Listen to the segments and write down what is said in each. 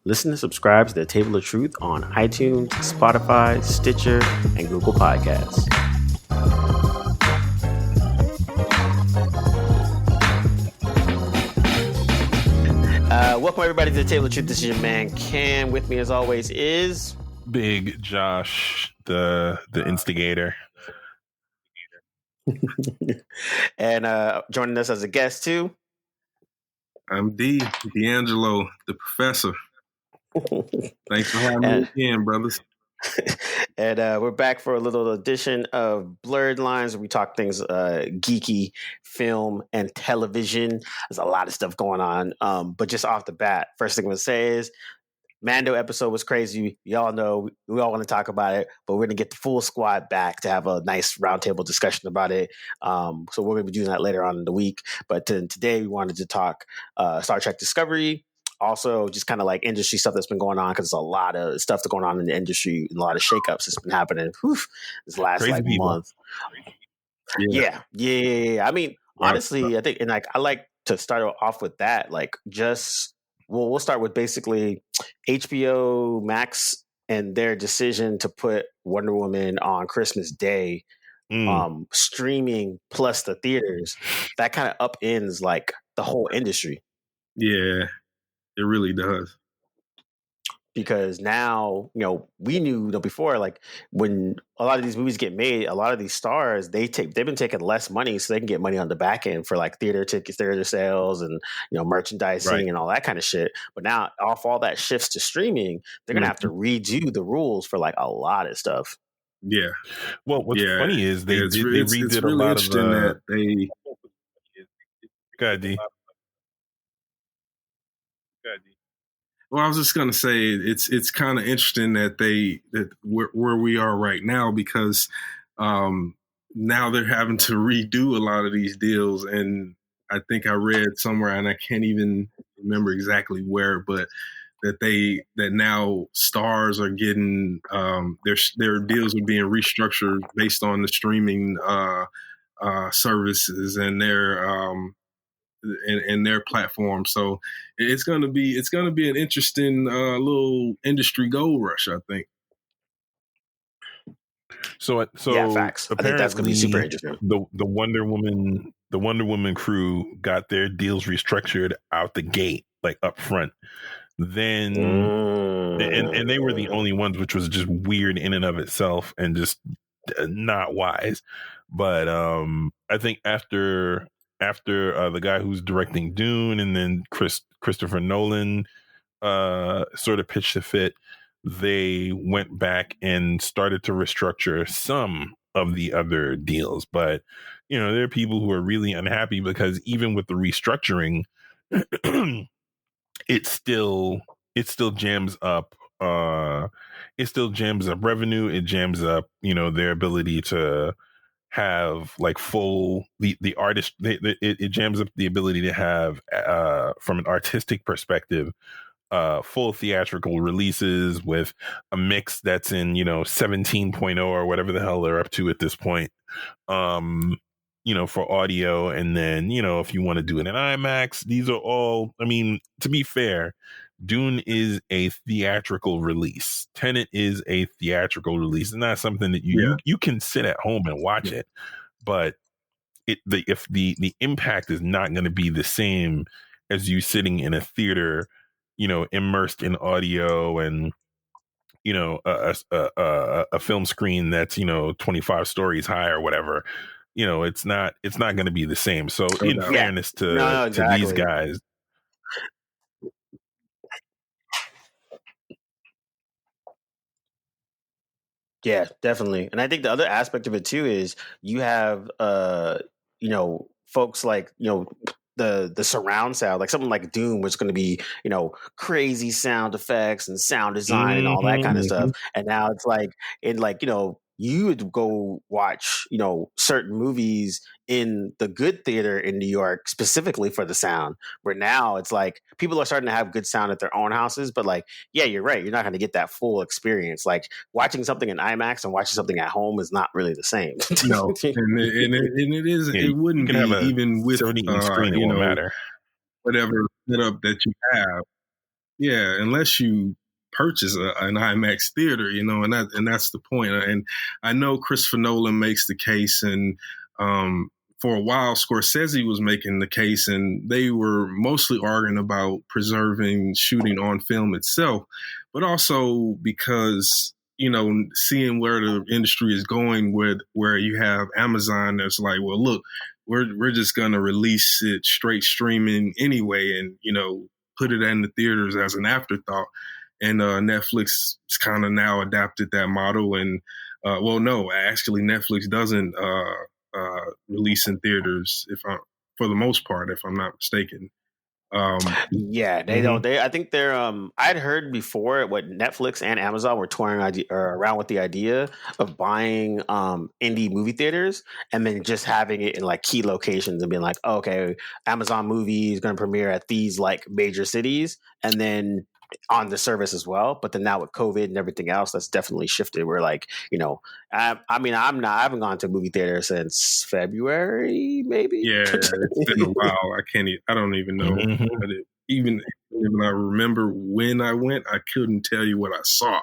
Listen and subscribe to The Table of Truth on iTunes, Spotify, Stitcher, and Google Podcasts. Welcome everybody to The Table of Truth. This is your man Cam. With me as always is Big Josh, the instigator. And joining us as a guest too. I'm D'Angelo, the professor. Thanks for having me again, brothers. And we're back for a little edition of Blerdlines, where we talk things geeky, film and television. There's a lot of stuff going on. But just off the bat, first thing I'm going to say is Mando episode was crazy. Y'all know we all want to talk about it, but we're going to get the full squad back to have a nice roundtable discussion about it. So we're going to be doing that later on in the week. But today we wanted to talk Star Trek Discovery. Also, just kind of like industry stuff that's been going on, because there's a lot of stuff that's going on in the industry and a lot of shakeups that's been happening this last month. Yeah. I mean, honestly, I think, and like I like to start off with that. Like, we'll start with basically HBO Max and their decision to put Wonder Woman on Christmas Day, streaming plus the theaters. That kind of upends like the whole industry. Yeah. It really does. Because now, we knew before, like when a lot of these movies get made, a lot of these stars, they've been taking less money so they can get money on the back end for like theater tickets, theater sales, and merchandising and all that kind of shit. But now, all that shifts to streaming, they're gonna have to redo the rules for like a lot of stuff. Yeah. Well, what's funny is they redid it's a really lot of that they. Go ahead, D. Well, I was just gonna say it's kind of interesting that where we are right now, because now they're having to redo a lot of these deals, and I think I read somewhere, and I can't even remember exactly where, but that now stars are getting their deals are being restructured based on the streaming services and their platform. So it's gonna be an interesting little industry gold rush, I think. So yeah, facts. I think that's gonna be super interesting. The Wonder Woman crew got their deals restructured out the gate, like up front. Then and they were the only ones, which was just weird in and of itself and just not wise. But I think after the guy who's directing Dune, and then Christopher Nolan sort of pitched a fit, they went back and started to restructure some of the other deals. But there are people who are really unhappy because even with the restructuring, it still jams up revenue. It jams up their ability to have like full the artist. It jams up the ability to have from an artistic perspective full theatrical releases with a mix that's in 17.0 or whatever the hell they're up to at this point, for audio. And then if you want to do it in IMAX, these are all, I mean, to be fair, Dune is a theatrical release. Tenet is a theatrical release. It's not something that you can sit at home and watch it, but if the impact is not going to be the same as you sitting in a theater, immersed in audio and a film screen that's 25 stories high or whatever. It's not going to be the same. So in fairness to these guys. Yeah, definitely. And I think the other aspect of it too is you have folks like, the surround sound, like something like Doom, which is going to be, crazy sound effects and sound design and all that kind of stuff. And now it's like you would go watch, certain movies in the good theater in New York specifically for the sound, where now it's like people are starting to have good sound at their own houses, but like, yeah, you're right. You're not going to get that full experience. Like watching something in IMAX and watching something at home is not really the same. No, and it is. It wouldn't be even with screen. It won't matter. Whatever setup that you have. Yeah, unless you purchase an IMAX theater, and that's the point. And I know Christopher Nolan makes the case, and for a while Scorsese was making the case, and they were mostly arguing about preserving shooting on film itself, but also because seeing where the industry is going, with where you have Amazon that's like, well, look, we're just gonna release it straight streaming anyway, and put it in the theaters as an afterthought. And Netflix has kind of now adapted that model. And well, no, actually, Netflix doesn't release in theaters, for the most part, if I'm not mistaken. Yeah, they don't. I think they're. I'd heard before what Netflix and Amazon were touring around with the idea of buying indie movie theaters and then just having it in like key locations and being like, oh, okay, Amazon movie is going to premiere at these like major cities, and then on the service as well. But then now with COVID and everything else, that's definitely shifted. We're like, I mean, I haven't gone to a movie theater since February, maybe. Yeah, it's been a while. I don't even know. But even when I remember when I went, I couldn't tell you what I saw.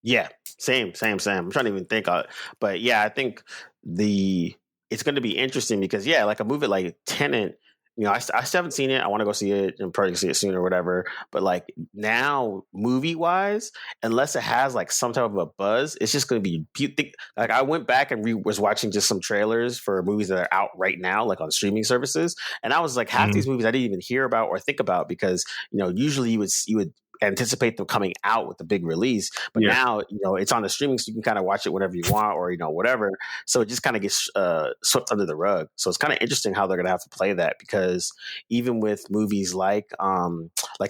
Yeah, same. I'm trying to even think of it. But yeah, I think it's going to be interesting because, yeah, like a movie like Tenet, I still haven't seen it. I want to go see it and probably see it soon or whatever. But like now, movie wise, unless it has like some type of a buzz, it's just going to be like I went back and was watching just some trailers for movies that are out right now, like on streaming services, and I was like, half these movies I didn't even hear about or think about because usually you would anticipate them coming out with a big release, but now it's on the streaming, so you can kind of watch it whenever you want or whatever. So it just kind of gets swept under the rug. So it's kind of interesting how they're going to have to play that, because even with movies like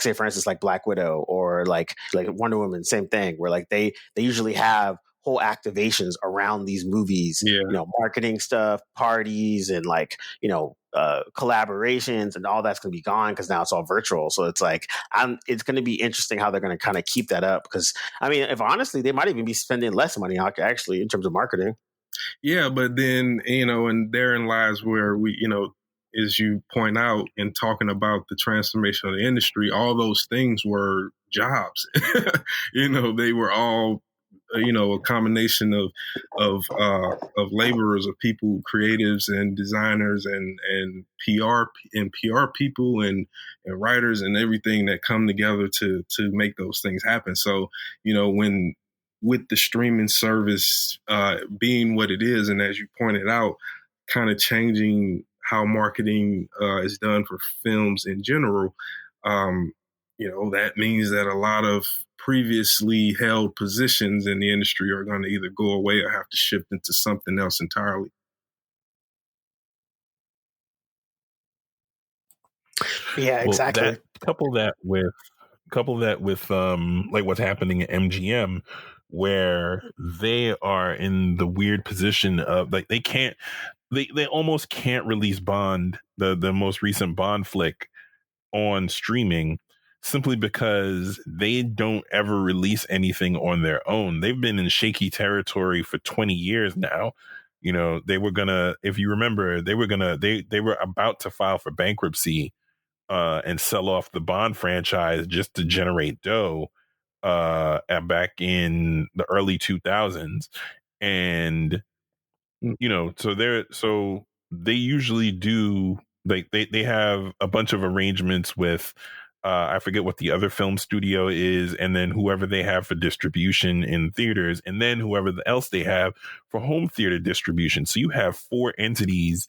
say for instance like Black Widow or like Wonder Woman, same thing, where like they usually have whole activations around these movies, marketing stuff, parties, and like collaborations, and all that's going to be gone because now it's all virtual. So it's like it's going to be interesting how they're going to kind of keep that up, because I mean, if honestly, they might even be spending less money actually in terms of marketing. Yeah, but then and therein lies where we as you point out in talking about the transformation of the industry, all those things were jobs. They were all a combination of laborers, of people, creatives and designers and PR people and writers and everything that come together to make those things happen. So when with the streaming service being what it is, and as you pointed out, kind of changing how marketing is done for films in general, that means that a lot of previously held positions in the industry are going to either go away or have to shift into something else entirely. Yeah, exactly. Couple that with like what's happening at MGM, where they are in the weird position of like they almost can't release Bond, the most recent Bond flick, on streaming, simply because they don't ever release anything on their own. They've been in shaky territory for 20 years now. They were gonna, if you remember, they were about to file for bankruptcy and sell off the Bond franchise just to generate dough back in the early 2000s. And so they usually do, like they have a bunch of arrangements with I forget what the other film studio is, and then whoever they have for distribution in theaters, and then whoever else they have for home theater distribution. So you have 4 entities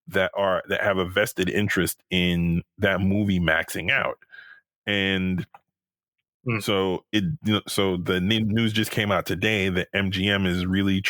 that have a vested interest in that movie maxing out. And so so the news just came out today that MGM is really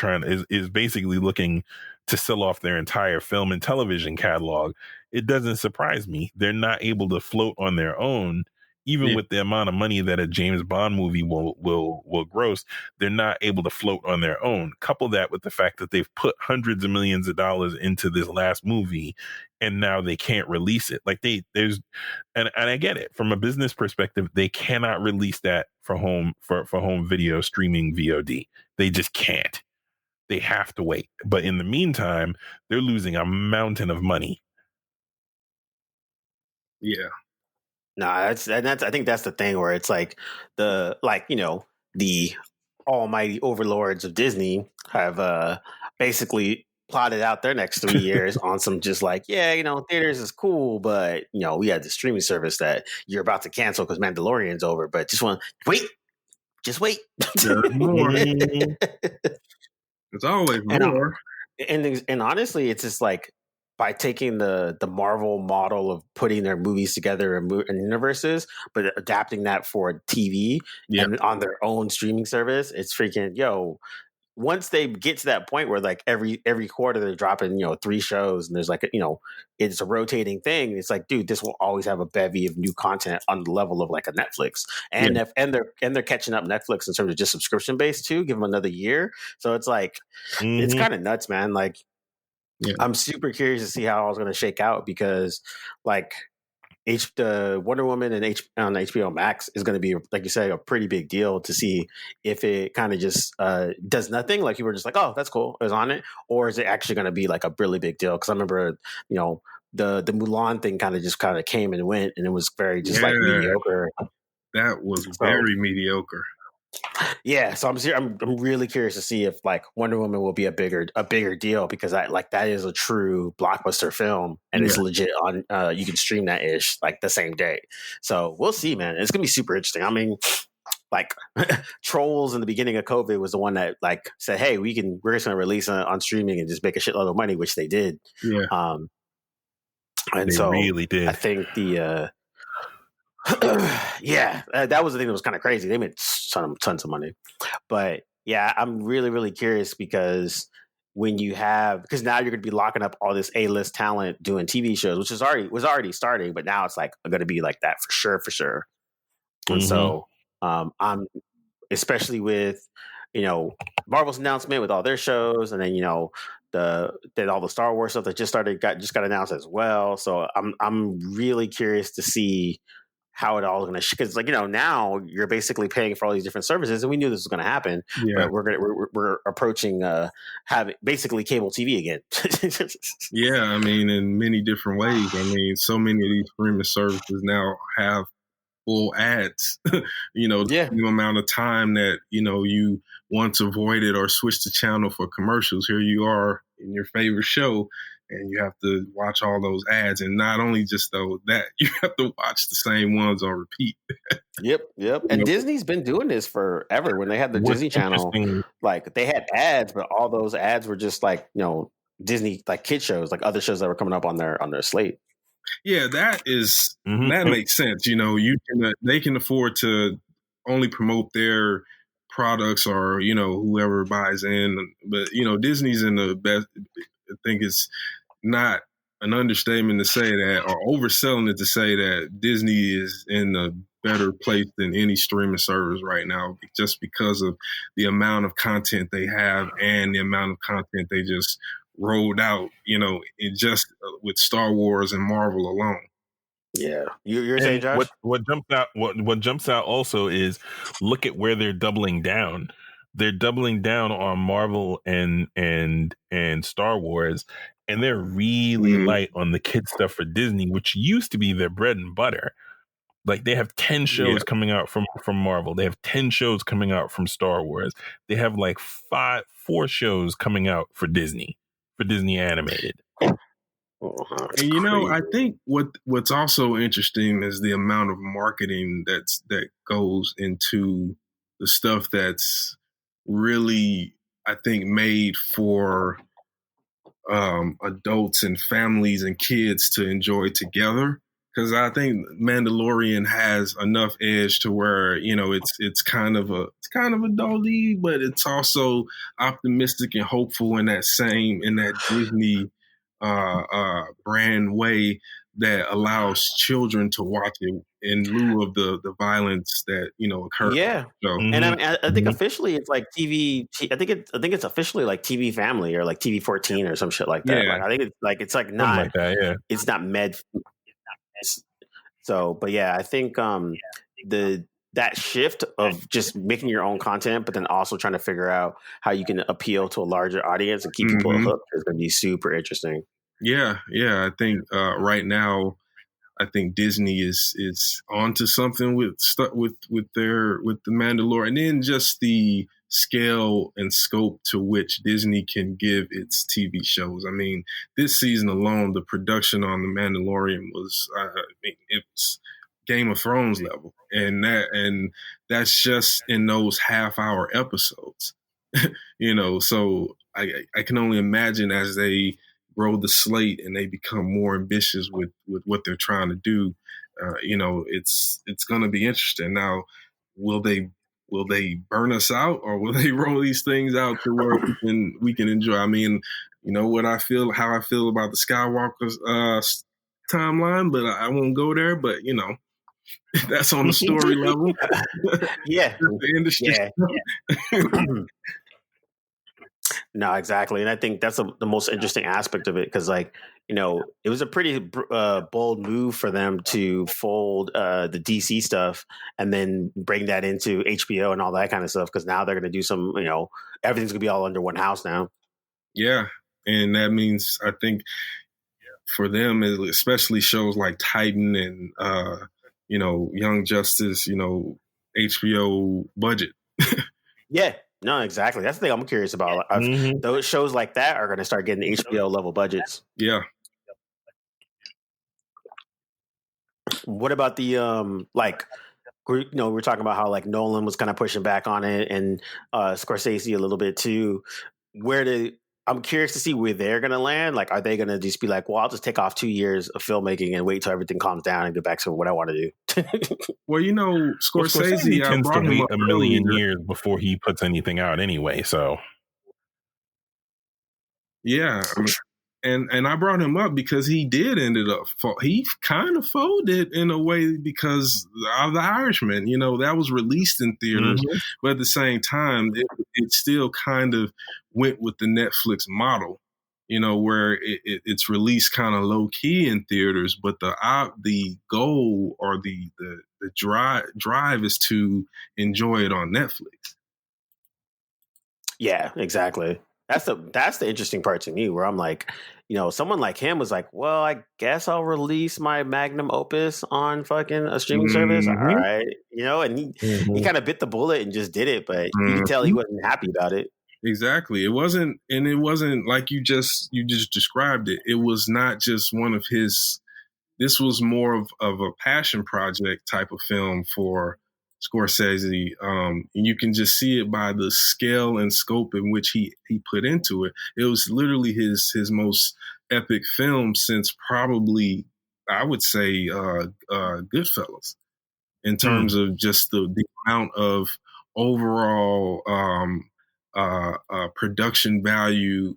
is basically looking to sell off their entire film and television catalog. It doesn't surprise me. They're not able to float on their own, even with the amount of money that a James Bond movie will gross. They're not able to float on their own. Couple that with the fact that they've put hundreds of millions of dollars into this last movie, and now they can't release it. Like and I get it from a business perspective, they cannot release that for home video streaming VOD. They just can't. They have to wait. But in the meantime, they're losing a mountain of money. Yeah. No, that's I think that's the thing where it's like the the almighty overlords of Disney have basically plotted out their next 3 years on some just like, yeah, theaters is cool, but we had the streaming service that you're about to cancel because Mandalorian's over, but just wait. There's more. Mhm. There's always And more. and honestly, it's just like by taking the Marvel model of putting their movies together in universes, but adapting that for TV Yeah. and on their own streaming service, it's freaking once they get to that point where like every quarter they're dropping 3 shows and there's like it's a rotating thing. It's like, dude, this will always have a bevy of new content on the level of like a Netflix, and they're catching up Netflix in terms of just subscription based too. Give them another year, so it's like it's Mhm. kind of nuts, man. Like I'm super curious to see how it's going to shake out because like the Wonder Woman and on HBO Max is going to be, like you say, a pretty big deal to see if it kind of just does nothing. Like you were just like, oh, that's cool, it was on it, or is it actually going to be like a really big deal? Because I remember, the Mulan thing kind of came and went, and it was very just like mediocre. That was very mediocre. Yeah, so I'm really curious to see if like Wonder Woman will be a bigger deal because that is a true blockbuster film and it's legit on you can stream that ish like the same day. So we'll see, man. It's gonna be super interesting. I mean, like Trolls in the beginning of COVID was the one that like said, hey, we're just gonna release on streaming and just make a shitload of money, which they did. Yeah. And they so really did. I think the that was the thing that was kind of crazy. They made tons of money. But yeah, I'm really, really curious because because now you're going to be locking up all this A-list talent doing TV shows, which was already starting, but now it's like going to be like that for sure. And so I'm especially with Marvel's announcement with all their shows, and then all the Star Wars stuff that just got announced as well. So I'm really curious to see how it all is going to, because like now you're basically paying for all these different services, and we knew this was going to happen, but we're approaching having basically cable TV again. Yeah, I mean, in many different ways. I mean, so many of these streaming services now have full ads. The same amount of time that you once avoided or switched the channel for commercials. Here you are in your favorite show, and you have to watch all those ads, and not only just that you have to watch the same ones on repeat. Yep. And Disney's been doing this forever. When they had the Disney Channel, like they had ads, but all those ads were just like Disney like kid shows, like other shows that were coming up on their slate. Yeah, that makes sense. They can afford to only promote their products or whoever buys in, but Disney's in the best. I think it's not an understatement to say that, or overselling it to say that Disney is in a better place than any streaming service right now, just because of the amount of content they have and the amount of content they just rolled out, just with Star Wars and Marvel alone. Yeah, you're saying, Josh? What jumps out also is look at where they're doubling down. They're doubling down on Marvel and Star Wars, and they're really light on the kid stuff for Disney, which used to be their bread and butter. Like they have 10 shows coming out from Marvel. They have 10 shows coming out from Star Wars. They have like 4 shows coming out for Disney animated. And I think what's also interesting is the amount of marketing that goes into the stuff that's really, I think, made for adults and families and kids to enjoy together. Because I think Mandalorian has enough edge to where it's kind of adulty, but it's also optimistic and hopeful in that Disney brand way that allows children to watch it in lieu of the violence that occurs. Yeah, so, and I mean, I think officially it's like TV. I think it's officially like TV Family or like TV 14 or some shit like that. Yeah. Like I think it's like not something like that. Yeah, it's not med. So, but yeah, I think that shift of just making your own content, but then also trying to figure out how you can appeal to a larger audience and keep people hooked is going to be super interesting. Yeah. I think right now I think Disney is onto something with the Mandalorian, and then just the scale and scope to which Disney can give its TV shows. I mean, this season alone, the production on the Mandalorian was, it was Game of Thrones level, and that's just in those half-hour episodes. So I can only imagine as they grow the slate and they become more ambitious with what they're trying to do. It's going to be interesting. Now, will they burn us out, or will they roll these things out to where we can enjoy? I mean, how I feel about the Skywalker's timeline, but I won't go there. But that's on the story level. Yeah, the industry. Yeah. No, exactly. And I think that's the most interesting aspect of it, because it was a pretty bold move for them to fold the DC stuff and then bring that into HBO and all that kind of stuff, because now they're going to do some, everything's going to be all under one house now. Yeah. And that means, I think, for them, especially shows like Titan and, Young Justice, HBO budget. Yeah. No, exactly. That's the thing I'm curious about. Those shows like that are going to start getting HBO level budgets. Yeah. What about the we're talking about how Nolan was kind of pushing back on it, and Scorsese a little bit too. I'm curious to see where they're going to land. Are they going to just be like, well, I'll just take off 2 years of filmmaking and wait till everything calms down and get back to what I want to do? Well, Scorsese tends to wait a million years before he puts anything out anyway. So, yeah. And I brought him up because he did he kind of folded in a way because of The Irishman. That was released in theaters, but at the same time, it still kind of went with the Netflix model, where it's released kind of low key in theaters, but the goal or the drive is to enjoy it on Netflix. Yeah, exactly. That's the interesting part to me, where I'm like, someone like him was like, well, I guess I'll release my magnum opus on fucking a streaming service. All right. And he kind of bit the bullet and just did it, but you could tell he wasn't happy about it. Exactly. It wasn't like you just described it. It was not just one of his, this was more of a passion project type of film for Scorsese. And you can just see it by the scale and scope in which he put into it. It was literally his most epic film since probably, I would say, Goodfellas, in terms of just the amount of overall production value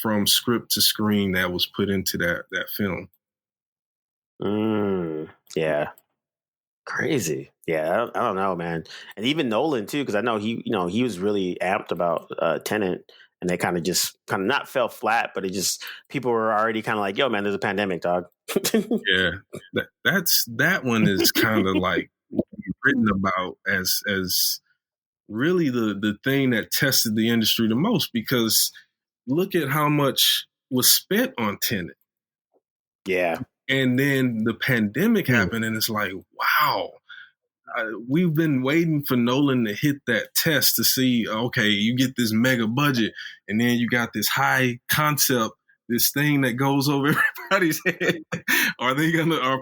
from script to screen that was put into that film. Yeah. Crazy. Yeah, I don't know, man. And even Nolan too, because I know he was really amped about Tenet, and they kind of not fell flat, but people were already kind of like, yo, man, there's a pandemic, dog. Yeah, that one is kind of like written about as really the thing that tested the industry the most, because look at how much was spent on Tenet. Yeah. And then the pandemic happened, and it's like, wow, we've been waiting for Nolan to hit that test to see, okay, you get this mega budget, and then you got this high concept, this thing that goes over everybody's head. Are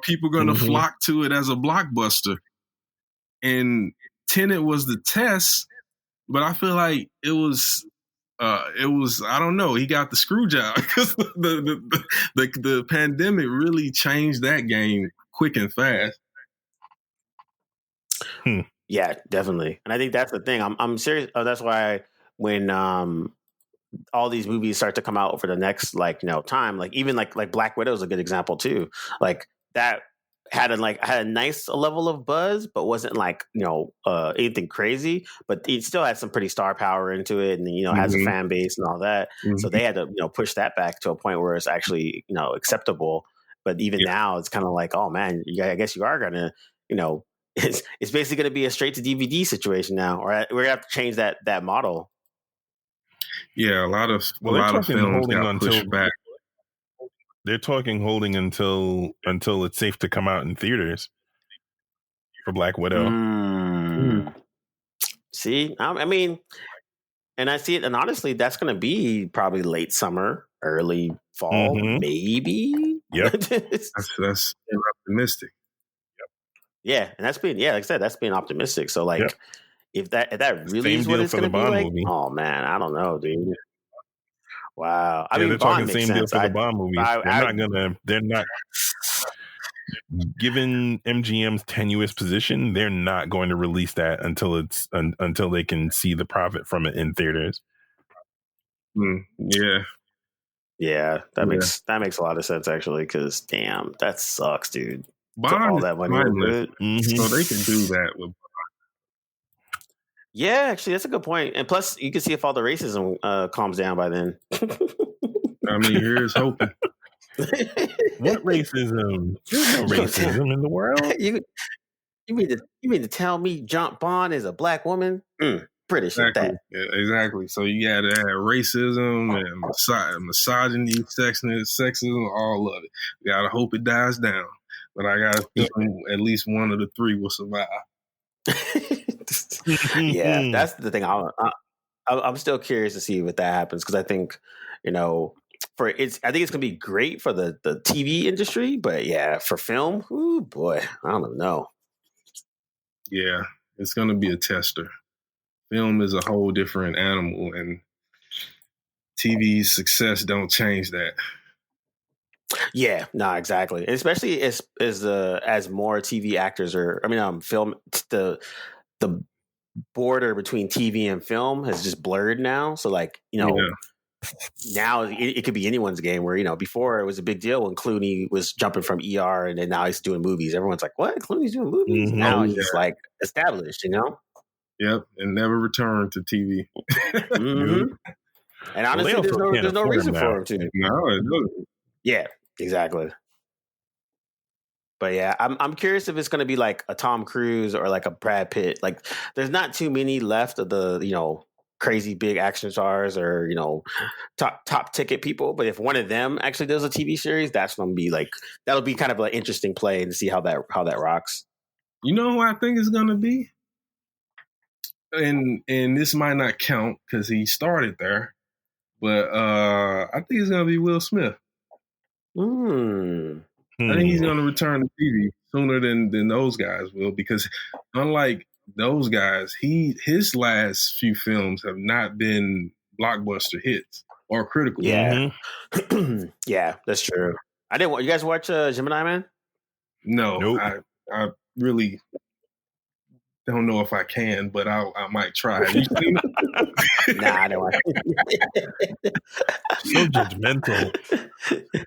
people gonna flock to it as a blockbuster? And Tenet was the test, but I feel like it was I don't know, he got the screw job, because the pandemic really changed that game quick and fast. Yeah, definitely. And I think that's the thing. I'm serious. That's why when all these movies start to come out over the next time, even like Black Widow is a good example too. Like that had a nice level of buzz, but wasn't anything crazy. But it still had some pretty star power into it, and has a fan base and all that. So they had to push that back to a point where it's actually acceptable. But even now, it's kind of like, oh man, I guess you are gonna it's basically going to be a straight to DVD situation now, or we're going to have to change that model. Yeah, a lot of films got pushed back. They're talking holding until it's safe to come out in theaters for Black Widow. See, I mean, and I see it, and honestly, that's going to be probably late summer, early fall, maybe. Yep. That's optimistic. Yeah, and that's being like I said, that's being optimistic. So like, if that really Same is what deal it's for going the to be Bond like, movie. oh man, I don't know, dude. Wow, I Yeah, mean, they're Bond talking makes same deal sense. for the Bond movies. They're not given MGM's tenuous position. They're not going to release that until they can see the profit from it in theaters. Yeah, that makes a lot of sense actually. Because damn, that sucks, dude. Bond all is that money, timeless, so they can do that with. Yeah, actually, that's a good point. And plus, you can see if all the racism calms down by then. I mean, here's hoping. What racism? There's no racism in the world. You mean to tell me John Bond is a black woman? British exactly. at that. Yeah, exactly. So you got to have racism and misogyny, sexism, all of it. You got to hope it dies down. But I got to think at least one of the three will survive. Yeah, that's the thing. I'm still curious to see what that happens because I think, I think it's gonna be great for the TV industry, but yeah, for film, ooh boy, I don't know. Yeah, it's gonna be a tester. Film is a whole different animal, and TV's success don't change that. Yeah, no, exactly. And especially as more TV actors film the border between TV and film has just blurred now. So like, now it could be anyone's game where, before it was a big deal when Clooney was jumping from ER and then now he's doing movies. Everyone's like, what? Clooney's doing movies? Now he's like established, Yep, and never returned to TV. And honestly, there's no reason for him to. No, it doesn't. Yeah, exactly. But yeah, I'm curious if it's going to be like a Tom Cruise or like a Brad Pitt. Like, there's not too many left of the crazy big action stars or top ticket people. But if one of them actually does a TV series, that's going to be like that'll be kind of an interesting play and see how that rocks. You know who I think is going to be, and this might not count because he started there, but I think it's going to be Will Smith. I think he's going to return to TV sooner than those guys will, because unlike those guys, his last few films have not been blockbuster hits or critical. Yeah, yeah, that's true. I didn't. You guys watch Gemini Man? No, nope. I really don't know if I can, but I might try. Have you seen it? Nah, I don't watch it. So judgmental.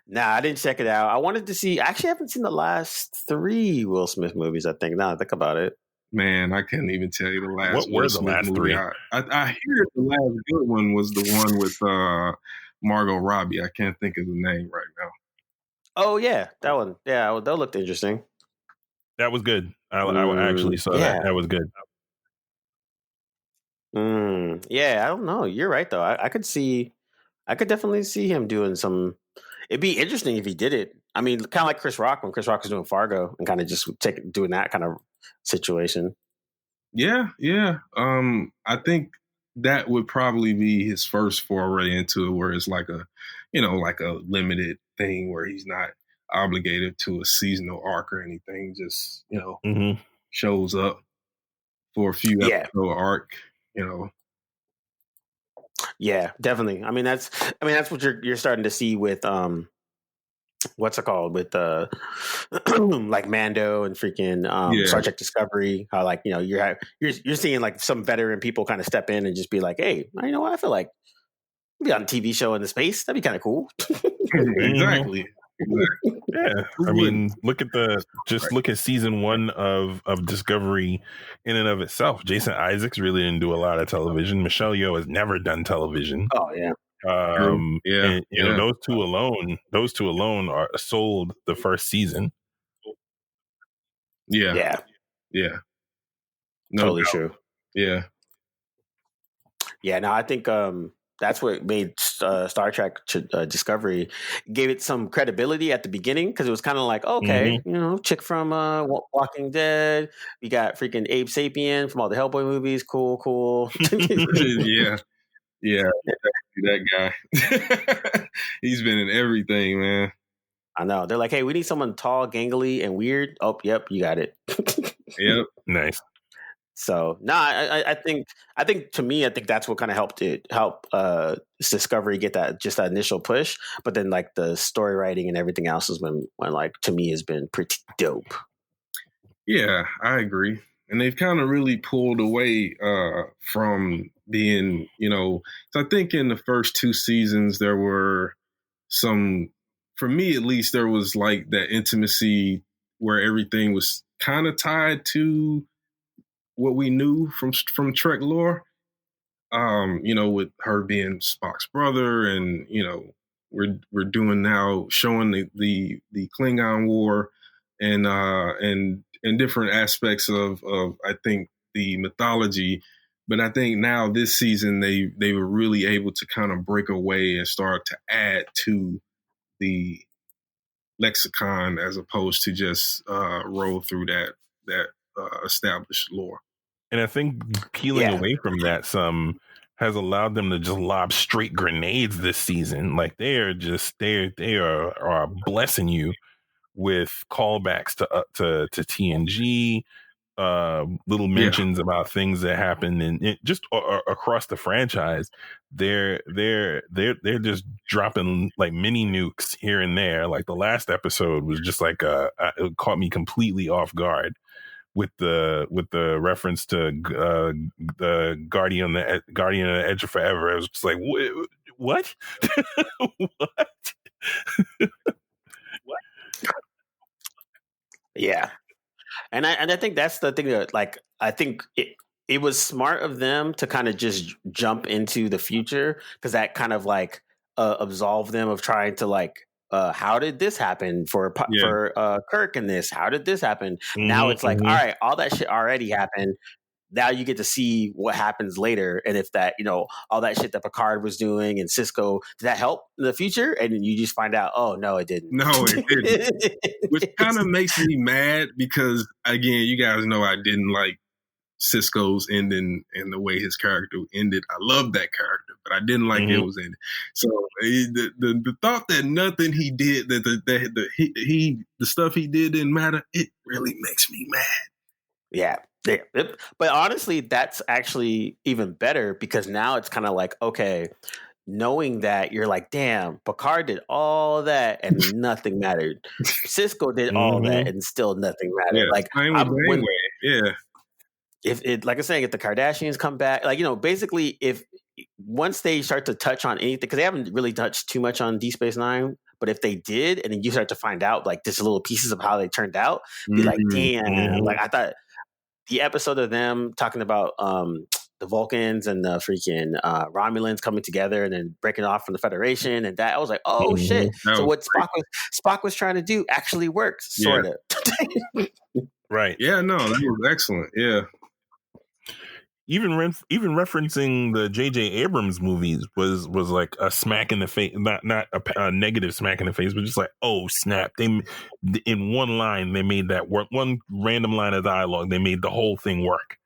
Nah, I didn't check it out. I wanted to see. I actually haven't seen the last 3 Will Smith movies. I think. Now I think about it. Man, I can't even tell you the last. What were the last movie. 3? I hear the last good one was the one with Margot Robbie. I can't think of the name right now. Oh yeah, that one. Yeah, that looked interesting. That was good. I actually saw that. That was good. Yeah, I don't know. You're right though. I could definitely see him doing some. It'd be interesting if he did it. I mean, kind of like Chris Rock when Chris Rock was doing Fargo and kind of just doing that kind of situation. Yeah. I think that would probably be his first foray into it, where it's like a limited thing where he's not obligated to a seasonal arc or anything. Just shows up for a few episode arc. Yeah, definitely. I mean, that's what you're starting to see with what's it called with like Mando and freaking Star Trek Discovery. How like you're seeing like some veteran people kind of step in and just be like, hey, you know what? I feel like be on a TV show in the space. That'd be kind of cool. Exactly. Yeah, I mean, look at season 1 of Discovery in and of itself. Jason Isaacs really didn't do a lot of television. Michelle Yeoh has never done television. Oh yeah. And, those two alone are sold the first season. Yeah. No totally doubt. True. Yeah. No, I think that's what made Star Trek Discovery gave it some credibility at the beginning because it was kind of like, okay, chick from Walking Dead. We got freaking Abe Sapien from all the Hellboy movies. Cool. Yeah, that guy. He's been in everything, man. I know. They're like, hey, we need someone tall, gangly, and weird. Oh, yep, you got it. Yep, nice. So no, I think to me, I think that's what kind of help Discovery get that initial push. But then like the story writing and everything else has been like to me has been pretty dope. Yeah, I agree. And they've kind of really pulled away from being, so I think in the first 2 seasons there were some, for me at least, there was like that intimacy where everything was kind of tied to what we knew from Trek lore. With her being Spock's brother, and we're doing now showing the Klingon War, and different aspects of I think the mythology. But I think now this season they were really able to kind of break away and start to add to the lexicon as opposed to just roll through that established lore. And I think peeling away from that some has allowed them to just lob straight grenades this season. Like they are blessing you with callbacks to TNG, little mentions about things that happen and just across the franchise. They're just dropping like mini nukes here and there. Like the last episode was just like it caught me completely off guard with the reference to the Guardian of the Edge of Forever. I was just like, what? What? Yeah. And I think that's the thing that, like, I think it was smart of them to kind of just jump into the future, because that kind of like absolved them of trying to like, how did this happen for Kirk in this? How did this happen? Now it's like, all right, all that shit already happened. Now you get to see what happens later, and if that, all that shit that Picard was doing and Cisco, did that help in the future? And you just find out, oh no, it didn't. No, it didn't. Which kind of makes me mad because, again, you guys know I didn't like Cisco's ending and the way his character ended. I love that character, but I didn't like it was ended. So the thought that nothing he did, that the stuff he did didn't matter, it really makes me mad. Yeah. But honestly, that's actually even better, because now it's kind of like, okay, knowing that, you're like, damn, Picard did all that and nothing mattered. Cisco did all that and still nothing mattered. Like, if it, like I was saying, if the Kardashians come back, like, basically, if once they start to touch on anything, because they haven't really touched too much on Deep Space Nine, but if they did, and then you start to find out like just little pieces of how they turned out, be like, damn, like I thought the episode of them talking about the Vulcans and the freaking Romulans coming together and then breaking off from the Federation, and that, I was like, oh shit! So what Spock was trying to do actually works, sort of. Right? Yeah, no, that was excellent. Yeah. Even referencing the J.J. Abrams movies was like a smack in the face, not a negative smack in the face, but just like, oh snap! They, in one line, they made that work. One random line of dialogue, they made the whole thing work.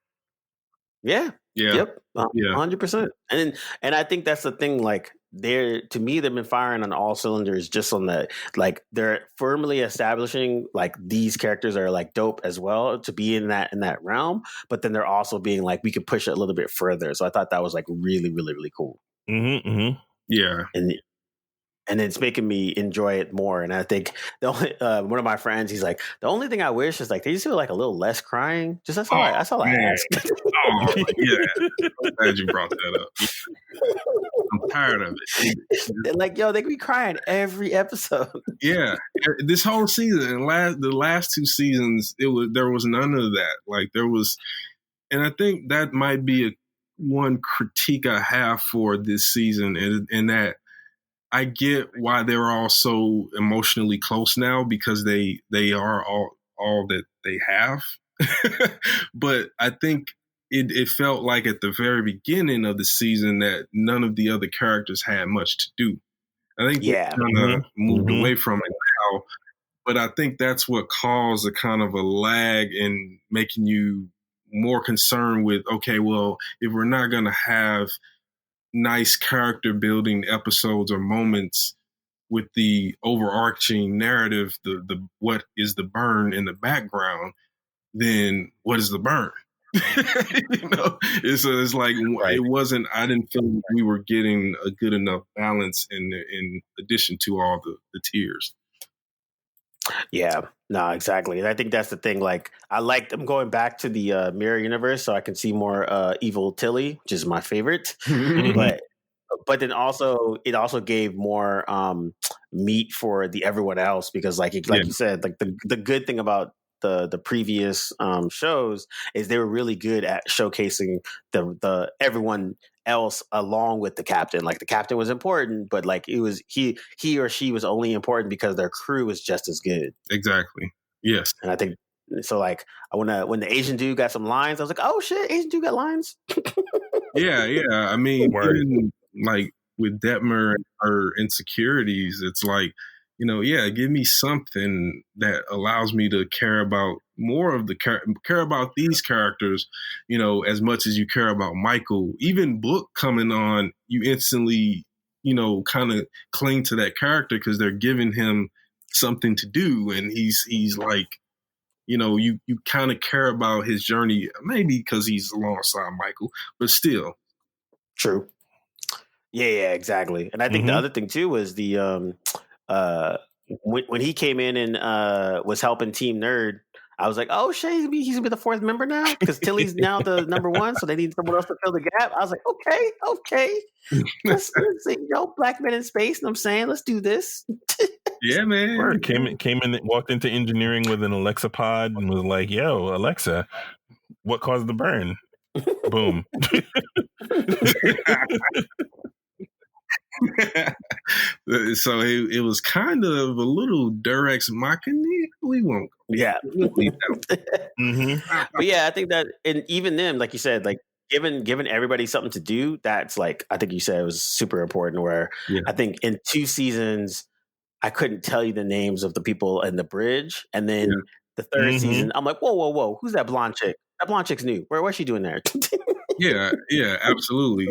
Yeah. Yep. 100%. And I think that's the thing. Like, to me, they've been firing on all cylinders, just on that. Like, they're firmly establishing like these characters are like dope as well to be in that realm. But then they're also being like, we could push it a little bit further. So I thought that was like really, really, really cool. Yeah. And it's making me enjoy it more. And I think the only one of my friends, he's like, the only thing I wish is like they just feel like a little less crying. Just that's all I ask. Yeah, I'm glad you brought that up. I'm tired of it. They're like, yo, they could be crying every episode. Yeah, this whole season, the last 2 seasons, there was none of that. Like there was, and I think that might be one critique I have for this season, and that. I get why they're all so emotionally close now, because they are all that they have. But I think it felt like at the very beginning of the season that none of the other characters had much to do. I think they kind of moved away from it now, but I think that's what caused a kind of a lag in making you more concerned with, okay, well, if we're not going to have nice character building episodes or moments with the overarching narrative, the what is the burn in the background, then what is the burn? It's like It wasn't. I didn't feel like we were getting a good enough balance in addition to all the tiers. Yeah, no, exactly. And I think that's the thing. Like, I like them going back to the mirror universe so I can see more evil Tilly, which is my favorite. But then also it also gave more meat for the everyone else, because like you said, like the good thing about the previous shows is they were really good at showcasing the everyone else along with the captain. Like the captain was important, but like it was he or she was only important because their crew was just as good. Exactly. Yes. And I think so. Like when the Asian dude got some lines, I was like, oh shit, Asian dude got lines. Yeah. I mean, even, like with Detmer and her insecurities, it's like, give me something that allows me to care about more of care about these characters, as much as you care about Michael. Even Book coming on, you instantly, kind of cling to that character because they're giving him something to do, and he's like, you kind of care about his journey, maybe because he's alongside Michael, but still. True. Yeah, exactly. And I think the other thing too was the when he came in and was helping Team Nerd, I was like, oh shit, he's gonna be the fourth member now because Tilly's now the number one, so they need someone else to fill the gap. I was like, okay, let's see, black men in space. You know what I'm saying, let's do this. Yeah, man. Word. Came in, walked into engineering with an Alexa pod and was like, yo, Alexa, what caused the burn? Boom. So it was kind of a little Durex Machina. We won't. Yeah. But yeah, I think that, and even them, like you said, like giving everybody something to do, that's like, I think you said it was super important, where I think in 2 seasons, I couldn't tell you the names of the people in the bridge. And then the third season, I'm like, whoa. Who's that blonde chick? That blonde chick's new. What's she doing there? Yeah, absolutely.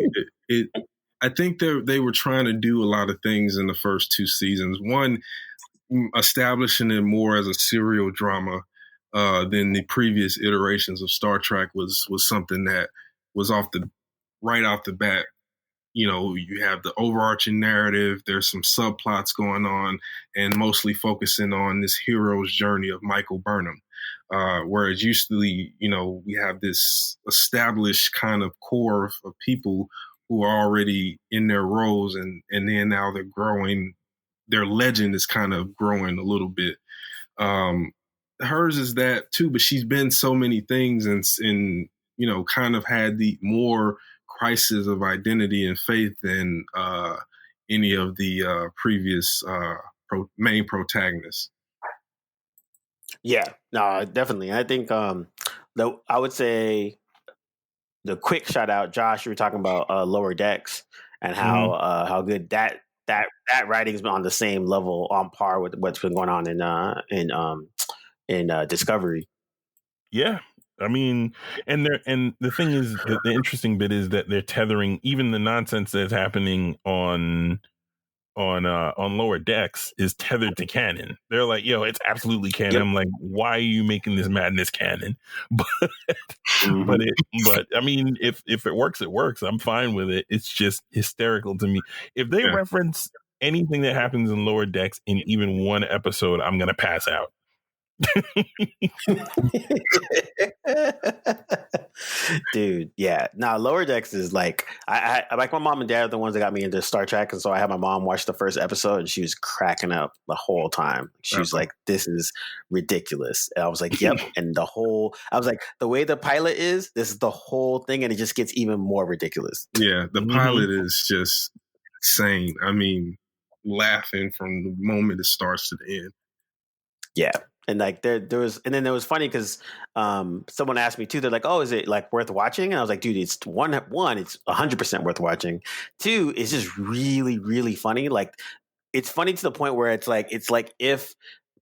I think they were trying to do a lot of things in the first 2 seasons. One, establishing it more as a serial drama than the previous iterations of Star Trek was something that was right off the bat. You have the overarching narrative. There's some subplots going on, and mostly focusing on this hero's journey of Michael Burnham. Whereas usually, we have this established kind of core of people who are already in their roles, and then now they're growing. Their legend is kind of growing a little bit. Hers is that too, but she's been so many things, and kind of had the more crisis of identity and faith than any of the previous main protagonists. Yeah, no, definitely. I think I would say the quick shout out, Josh, you were talking about Lower Decks and how good that writing's been on the same level, on par with what's been going on in Discovery. Yeah. I mean, and the thing is that the interesting bit is that they're tethering even the nonsense that's happening on Lower Decks is tethered to canon. They're like, yo, it's absolutely canon. I'm like, why are you making this madness canon? But but I mean, if it works, it works. I'm fine with it. It's just hysterical to me. If they reference anything that happens in Lower Decks in even one episode, I'm gonna pass out. Dude, yeah. Now Lower Decks is like, I like, my mom and dad are the ones that got me into Star Trek, and so I had my mom watch the first episode, and she was cracking up the whole time. She was like, "This is ridiculous," and I was like, "Yep." And I was like, the way the pilot is, this is the whole thing, and it just gets even more ridiculous. Yeah, the pilot is just insane. I mean, laughing from the moment it starts to the end. Yeah, And like there was, and then it was funny because someone asked me too. They're like, "Oh, is it like worth watching?" And I was like, "Dude, it's one, it's 100% worth watching. Two, it's just really, really funny. Like, it's funny to the point where it's like if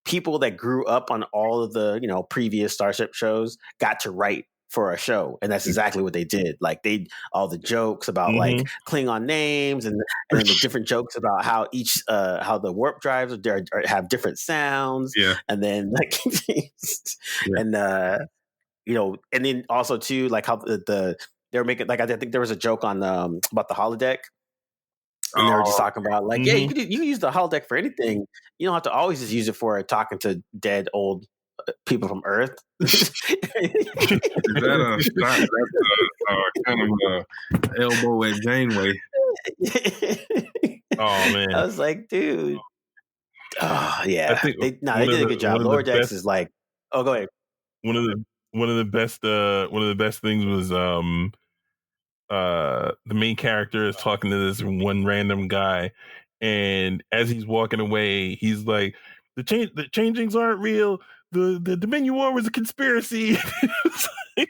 people that grew up on all of the previous Starship shows got to write for a show, and that's exactly what they did. Like all the jokes about like Klingon names, and then the different jokes about how each how the warp drives have different sounds, and then like and and then also too like how the they were making, like I think there was a joke on about the holodeck. And they were just talking about like, yeah, you can use the holodeck for anything. You don't have to always just use it for talking to dead old people from Earth. Is that a kind of a elbow at Janeway? Oh man, I was like, dude. Oh yeah, I think they did a good job. Lower Decks is like, oh, go ahead. One of the best things was the main character is talking to this one random guy, and as he's walking away, he's like, the changings aren't real. The menu war was a conspiracy. Like,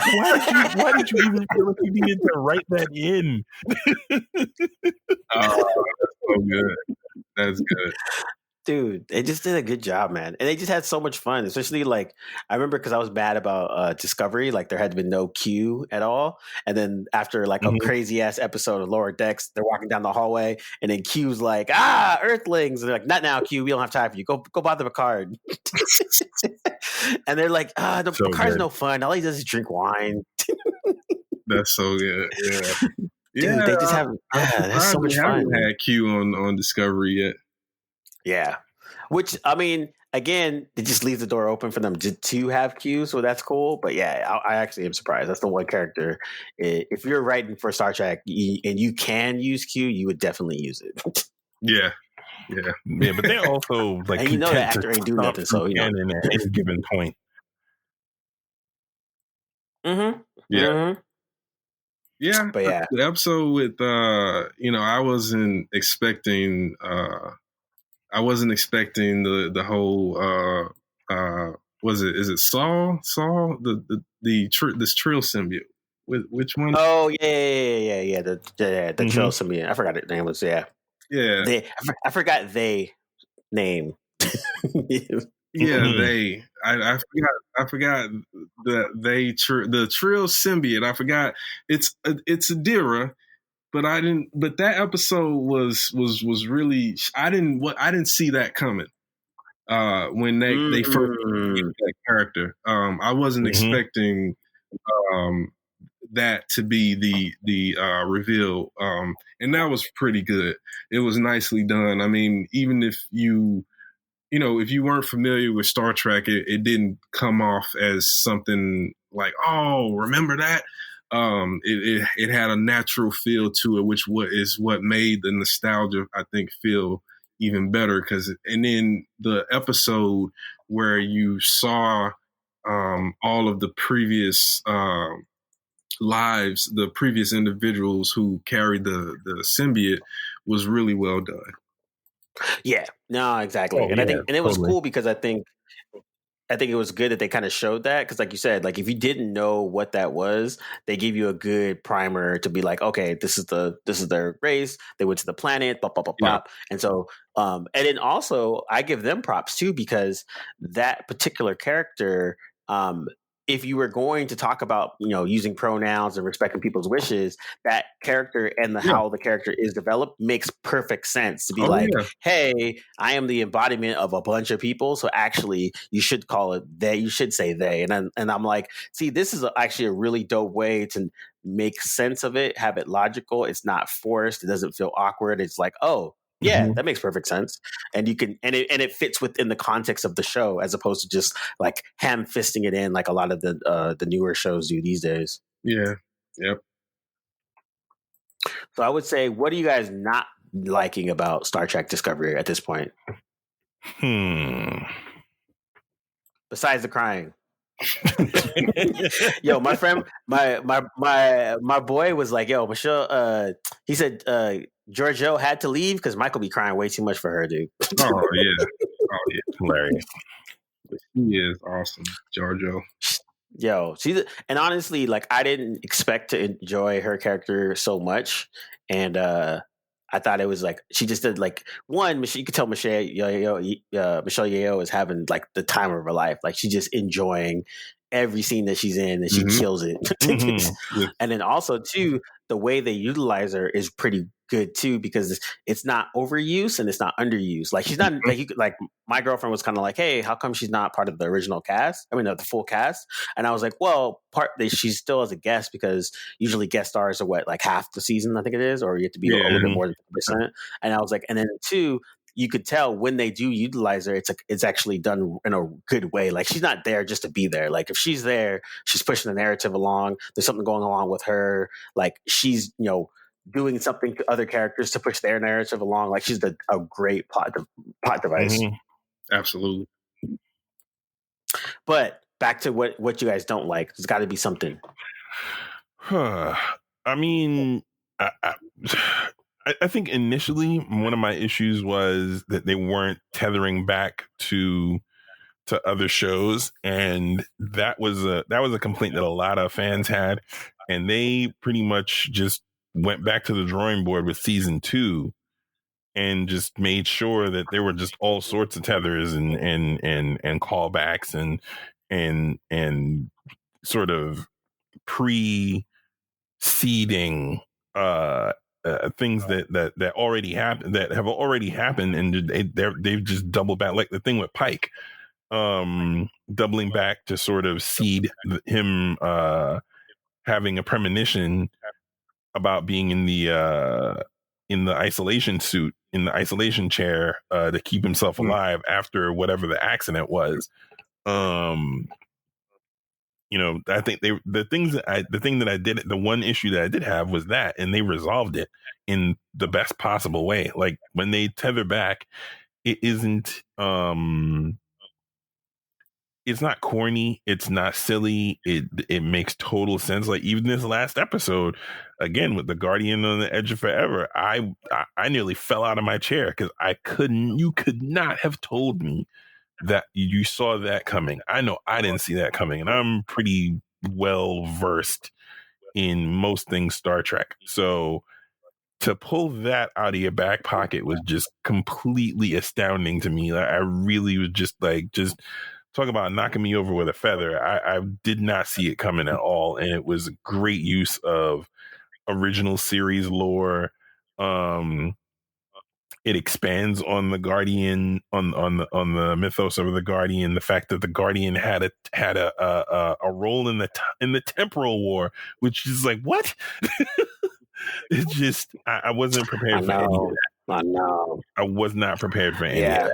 why did you even feel like you needed to write that in? Oh, that's so good. That's good. Dude, they just did a good job, man. And they just had so much fun. Especially like I remember because I was mad about Discovery, like there had been no Q at all. And then after like a crazy ass episode of Lower Decks, they're walking down the hallway, and then Q's like, Earthlings. And they're like, not now, Q, we don't have time for you. Go bother Picard. And they're like, the so Picard's good. No fun. All he does is drink wine. That's so good. Yeah. Dude, they just have that's so much fun. I haven't had Q on Discovery yet. Yeah, which I mean, again, it just leaves the door open for them to have Q, so that's cool. But yeah, I actually am surprised. That's the one character. If you're writing for Star Trek and you can use Q, you would definitely use it. Yeah. But they're also like, and the actor ain't doing nothing, so at any given point. Yeah. Yeah, but yeah, the episode with I wasn't expecting the whole is it Saul this Trill symbiote. Which one? Oh yeah. The Trill symbiote. I forgot the name was I forgot they name. They. I forgot the Trill symbiote. I forgot it's Adira, but I didn't. But that episode was really. I didn't see that coming. When they first that character, I wasn't expecting that to be the reveal, and that was pretty good. It was nicely done. I mean, even if if you weren't familiar with Star Trek, it didn't come off as something like, oh, remember that? It had a natural feel to it, which is what made the nostalgia, I think, feel even better. And then the episode where you saw all of the previous lives, the previous individuals who carried the symbiote, was really well done. Yeah, no, exactly. And I think, and it was cool because I think it was good that they kind of showed that, because like you said, like if you didn't know what that was, they gave you a good primer to be like, okay, this is their race. They went to the planet, bop, bop, bop, bop. And so, and then also I give them props too, because that particular character, if you were going to talk about, using pronouns and respecting people's wishes, that character and how the character is developed makes perfect sense to be hey, I am the embodiment of a bunch of people. So actually you should call it they, you should say they. And I'm like, see, this is actually a really dope way to make sense of it, have it logical. It's not forced. It doesn't feel awkward. It's like, oh, yeah, that makes perfect sense, and you can, and it fits within the context of the show, as opposed to just like ham fisting it in like a lot of the newer shows do these days. Yeah, yep. So I would say, what are you guys not liking about Star Trek Discovery at this point? Besides the crying. Yo, my friend, my boy was like, yo, Michelle, he said Giorgio had to leave because Michael be crying way too much for her, dude. Oh yeah. hilarious. She is awesome, JoJo. Yo, and honestly, like I didn't expect to enjoy her character so much, and I thought it was like she just did like one. You could tell Michelle Yeoh is having like the time of her life. Like she's just enjoying every scene that she's in, and she kills it. And then also too, the way they utilize her is pretty good too, because it's not overuse and it's not underused. Like she's not like my girlfriend was kind of like, hey, how come she's not part of the original cast? I mean, the full cast. And I was like, well, she's still as a guest, because usually guest stars are what, like half the season, I think it is, or you have to be a little bit more than 50%. And I was like, and then two, you could tell when they do utilize her, it's actually done in a good way. Like she's not there just to be there. Like if she's there, she's pushing the narrative along. There's something going along with her. Like she's, doing something to other characters to push their narrative along. Like she's a great plot device. Absolutely. But back to what you guys don't like. There's got to be something. I mean, I think initially one of my issues was that they weren't tethering back to other shows, and that was a complaint that a lot of fans had, and they pretty much just went back to the drawing board with season 2 and just made sure that there were just all sorts of tethers and callbacks and sort of pre-seeding things that already happened, that have already happened, and they've just doubled back, like the thing with Pike, doubling back to sort of seed him having a premonition about being in the isolation suit, in the isolation chair, to keep himself alive after whatever the accident was. I think the one issue that I did have was that, and they resolved it in the best possible way. Like when they tether back, it isn't, it's not corny, it's not silly, it makes total sense. Like even this last episode, again with the Guardian on the Edge of Forever, I nearly fell out of my chair because you could not have told me that you saw that coming. I know I didn't see that coming, and I'm pretty well versed in most things Star Trek. So to pull that out of your back pocket was just completely astounding to me. Like, I really was just talk about knocking me over with a feather. I did not see it coming at all, and it was great use of original series lore. It expands on the Guardian, on the mythos of the Guardian. The fact that the Guardian had a role in the temporal war, which is like, what? It's just I wasn't prepared for any of that. I know. I was not prepared for any of that.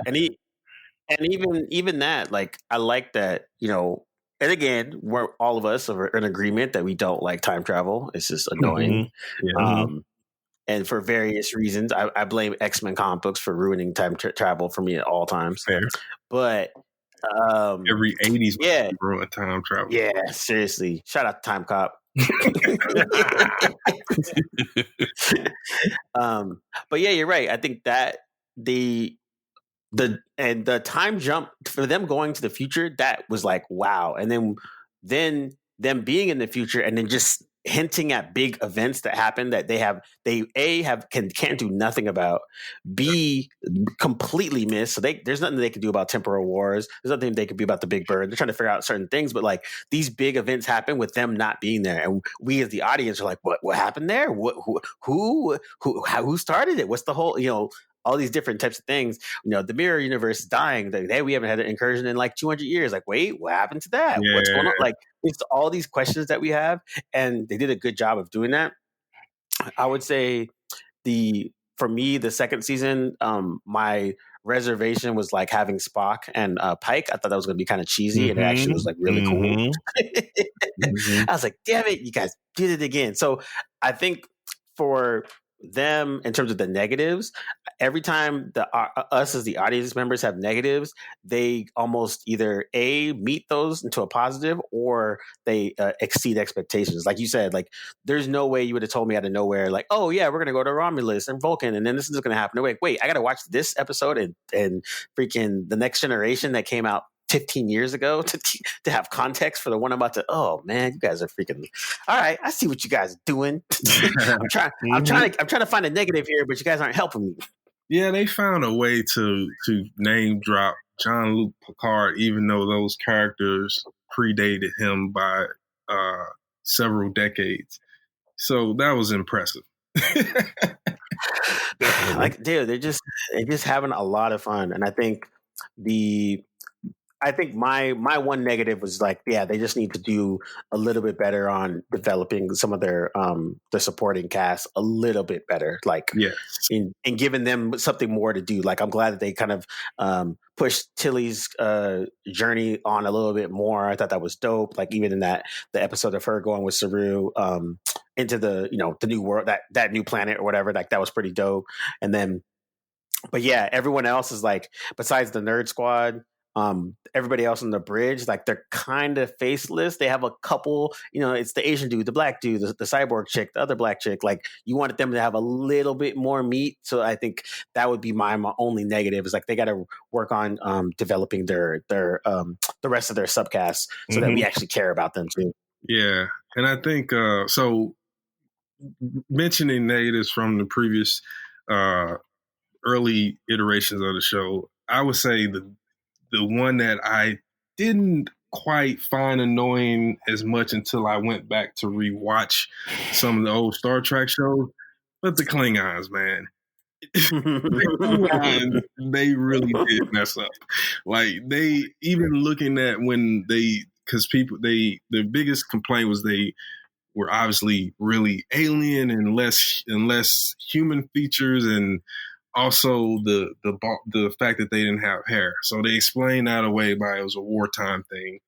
And even that, like, I like that, and again, we're all of us are in agreement that we don't like time travel. It's just annoying. And for various reasons, I blame X-Men comic books for ruining time travel for me at all times. Fair. But every 80s ruined time travel. Yeah, seriously. Shout out to Time Cop. But yeah, you're right. I think that the time jump for them going to the future, that was like, wow. And then them being in the future and then just hinting at big events that happen that can't do nothing about, B, completely miss. So there's nothing they can do about temporal wars. There's nothing they could do about the Big Bird. They're trying to figure out certain things, but like these big events happen with them not being there, and we as the audience are like, what happened there? Who started it? What's the whole, all these different types of things. The mirror universe is dying. Hey, we haven't had an incursion in like 200 years. Like, wait, what happened to that? Yeah. What's going on? Like, it's all these questions that we have, and they did a good job of doing that. I would say for me, the second season, my reservation was like having Spock and Pike. I thought that was going to be kind of cheesy, and it actually was like really cool. I was like, damn it, you guys did it again. So I think for them in terms of the negatives, every time us as the audience members have negatives, they almost either meet those into a positive, or they exceed expectations. Like you said, like there's no way you would have told me out of nowhere, like, oh yeah, we're gonna go to Romulus and Vulcan, and then this is gonna happen. No, wait, I gotta watch this episode and freaking The Next Generation that came out 15 years ago to have context for the one I'm about to. Oh man, you guys are freaking. All right, I see what you guys are doing. I'm trying to find a negative here, but you guys aren't helping me. Yeah, they found a way to name drop Jean-Luc Picard, even though those characters predated him by several decades. So that was impressive. Like, dude, they're just having a lot of fun, and I think my one negative was like, yeah, they just need to do a little bit better on developing some of their supporting cast a little bit better, like yes, in giving them something more to do. Like, I'm glad that they kind of pushed Tilly's journey on a little bit more. I thought that was dope. Like, even in the episode of her going with Saru into the the new world, that new planet or whatever, like that was pretty dope. And then, but yeah, everyone else is like, besides the Nerd Squad, everybody else on the bridge, like they're kind of faceless. They have a couple, it's the Asian dude, the black dude, the cyborg chick, the other black chick. Like, you wanted them to have a little bit more meat. So I think that would be my only negative, is like they got to work on developing their the rest of their subcasts so that we actually care about them too. Yeah, and I think so. Mentioning negatives from the previous early iterations of the show, I would say the one that I didn't quite find annoying as much until I went back to rewatch some of the old Star Trek shows, but the Klingons, man. The Klingons, they really did mess up. Like, they, even looking at when because the biggest complaint was they were obviously really alien and less human features, and also the fact that they didn't have hair. So they explained that away by it was a wartime thing.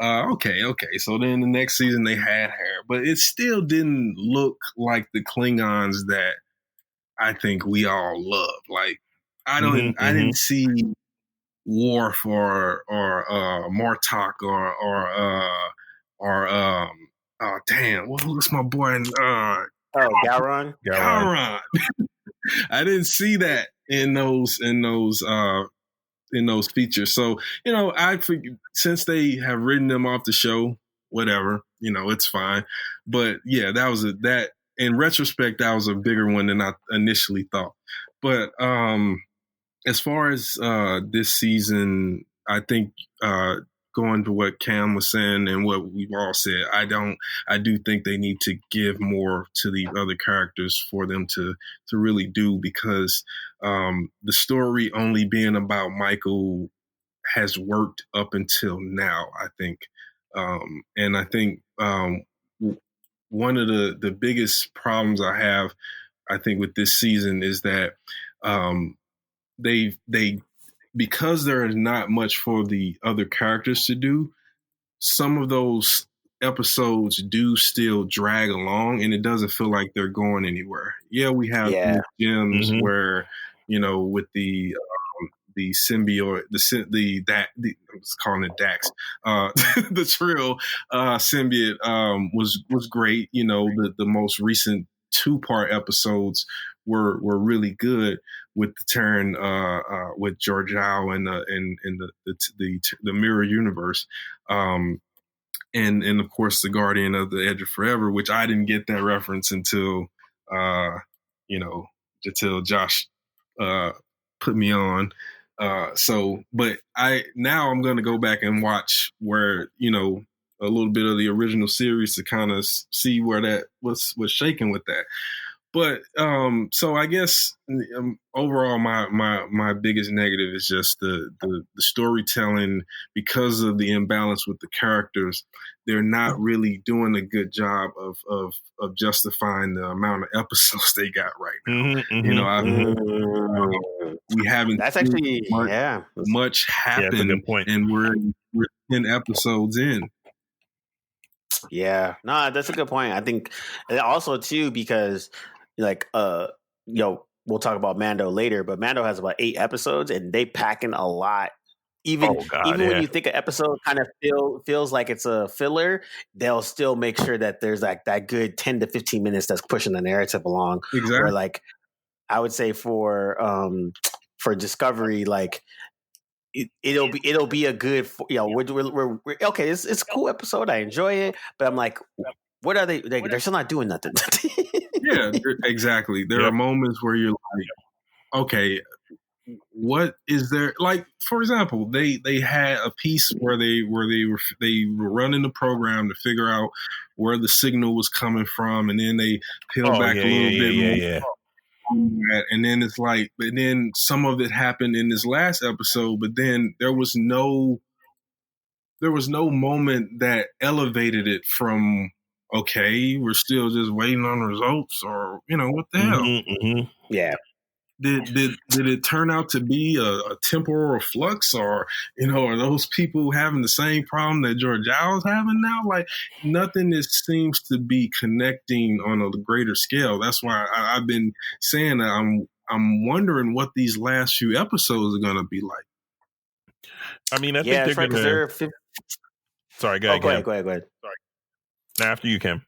Okay. So then the next season they had hair, but it still didn't look like the Klingons that I think we all love. Like, I didn't see Worf or Martok or oh damn, what's my boy? Gowron. I didn't see that in those features. So, I figured, since they have written them off the show, whatever, it's fine. But yeah, that in retrospect, that was a bigger one than I initially thought. But as far as this season, I think going to what Cam was saying and what we've all said, I do think they need to give more to the other characters for them to really do, because the story only being about Michael has worked up until now, I think. And I think one of the biggest problems I have, I think, with this season is that they because there is not much for the other characters to do, some of those episodes do still drag along, and it doesn't feel like they're going anywhere. Yeah, we have gems where, with the symbiote, I'm just calling it Dax, the Trill symbiote was great. The most recent 2-part episodes were really good, with the turn with Georgiou and the Mirror Universe, and of course the Guardian of the Edge of Forever, which I didn't get that reference until Josh put me on. But I'm going to go back and watch where a little bit of the original series to kind of see where that was shaking with that. But so I guess overall, my biggest negative is just the storytelling. Because of the imbalance with the characters, they're not really doing a good job of justifying the amount of episodes they got right now. We haven't. That's actually much happened, and we're 10 episodes in. Yeah, no, that's a good point. I think also too, because like we'll talk about Mando later, but Mando has about 8 episodes, and they pack in a lot. Even when you think an episode kind of feels like it's a filler, they'll still make sure that there's like that good 10 to 15 minutes that's pushing the narrative along. Exactly. Where like I would say for Discovery, like it'll be a good, we're okay. It's a cool episode. I enjoy it, but I'm like, what are they? They're still not doing nothing. Yeah, exactly. There are moments where you're like, okay, what is there? Like, for example, they had a piece where they were running the program to figure out where the signal was coming from, and then they peel back a little bit more. Yeah. And then it's like, but then some of it happened in this last episode, but then there was no moment that elevated it from, okay, we're still just waiting on results, or what the hell? Yeah. Did it turn out to be a temporal flux, or are those people having the same problem that Georgia's having now? Like, nothing seems to be connecting on a greater scale. That's why I've been saying that I'm wondering what these last few episodes are going to be like. I mean, I think they're going to. Sorry, go ahead. Sorry. After you, Kim.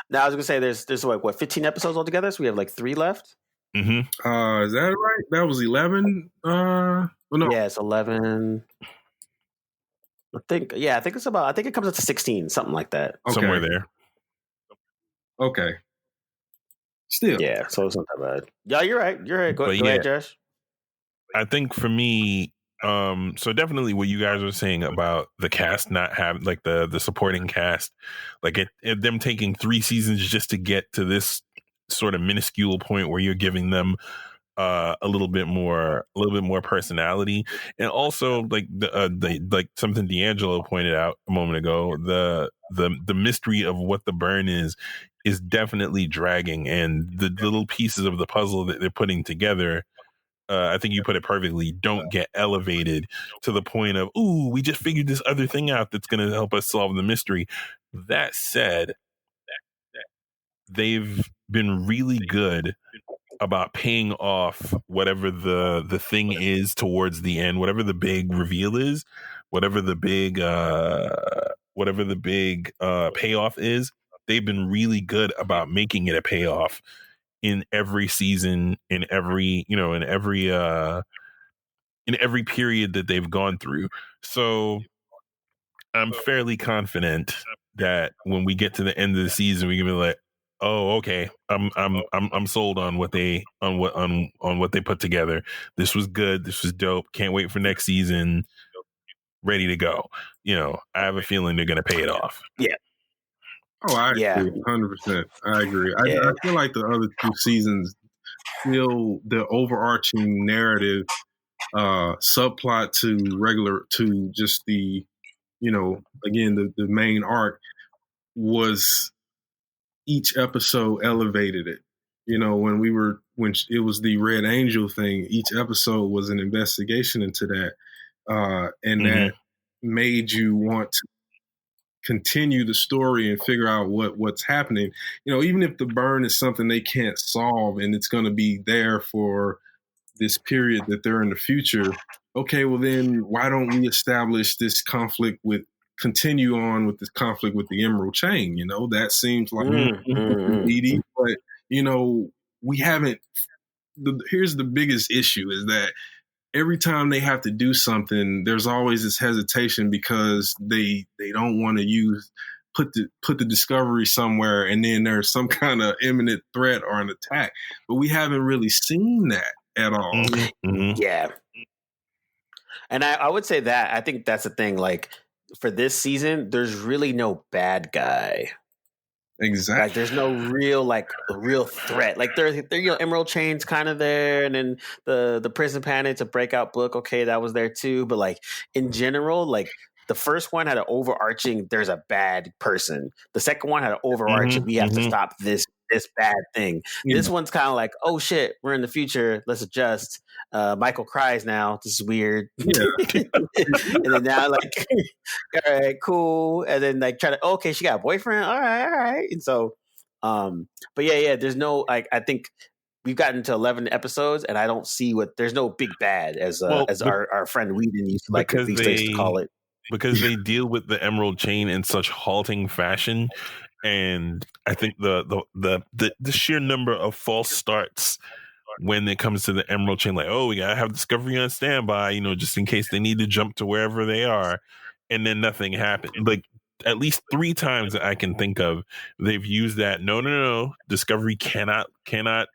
Now I was gonna say there's like 15 episodes altogether, so we have like 3 left. Mm-hmm. Is that right? That was 11. No. Yeah, it's 11. I think it's about. I think it comes up to 16, something like that. Okay. Somewhere there. Okay. Still. Yeah, so it's not that bad. Yeah, you're right. Go ahead, Josh. I think for me, so definitely what you guys were saying about the cast not having, like, the supporting cast, like them taking 3 seasons just to get to this sort of minuscule point where you're giving them a little bit more personality, and also like like something D'Angelo pointed out a moment ago, the mystery of what the burn is definitely dragging, and the little pieces of the puzzle that they're putting together, I think you put it perfectly, don't get elevated to the point of, ooh, we just figured this other thing out that's going to help us solve the mystery. That said, they've been really good about paying off whatever the thing is towards the end, whatever the big reveal is, whatever the big payoff is. They've been really good about making it a payoff in every season, in every period that they've gone through. So I'm fairly confident that when we get to the end of the season, we can be like, oh, okay, I'm sold on what they put together. This was good. This was dope. Can't wait for next season. Ready to go. I have a feeling they're going to pay it off. Yeah. Oh, I agree, 100%. I agree. I feel like the other 2 seasons, still the overarching narrative, subplot to just the, again, the main arc was, each episode elevated it. When it was the Red Angel thing, each episode was an investigation into that, and that made you want to continue the story and figure out what's happening. Even if the burn is something they can't solve and it's going to be there for this period that they're in the future, okay, well then why don't we establish this conflict continue on with this conflict with the Emerald Chain? That seems like easy, but we haven't. Here's the biggest issue is that every time they have to do something, there's always this hesitation because they don't want to put the Discovery somewhere, and then there's some kind of imminent threat or an attack. But we haven't really seen that at all. Mm-hmm. Yeah. And I would say that I think that's the thing. Like, for this season, there's really no bad guy. Exactly. Like, there's no real threat. Like, there Emerald Chain's kind of there, and then the Prison Panic, a breakout book. Okay, that was there too. But like in general, like the first one had an overarching, there's a bad person. The second one had an overarching, we have to stop this bad thing. Yeah. This one's kind of like, oh shit, we're in the future. Let's adjust. Michael cries now. This is weird. Yeah. And then now, like, all right, cool. And then like try to, okay, she got a boyfriend. All right. And so, but yeah, there's no, like, I think we've gotten to 11 episodes, and I don't see there's no big bad as our friend Whedon used to call it. Because they deal with the Emerald Chain in such halting fashion, and I think the sheer number of false starts when it comes to the Emerald Chain, like, oh, we gotta have Discovery on standby, just in case they need to jump to wherever they are, and then nothing happened. Like at least 3 times that I can think of, they've used that. No, Discovery cannot get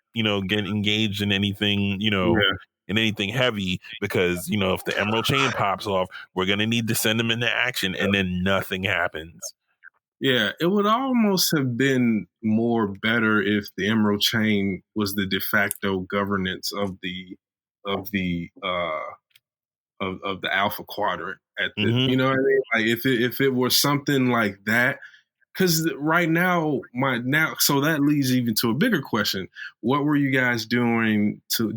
engaged in anything, in anything heavy, because if the Emerald Chain pops off, we're gonna need to send them into action, and then nothing happens. Yeah, it would almost have been more better if the Emerald Chain was the de facto governance of the Alpha Quadrant at the, Mhm. you know what I mean? Like if it were something like that, because right now so that leads even to a bigger question: what were you guys doing to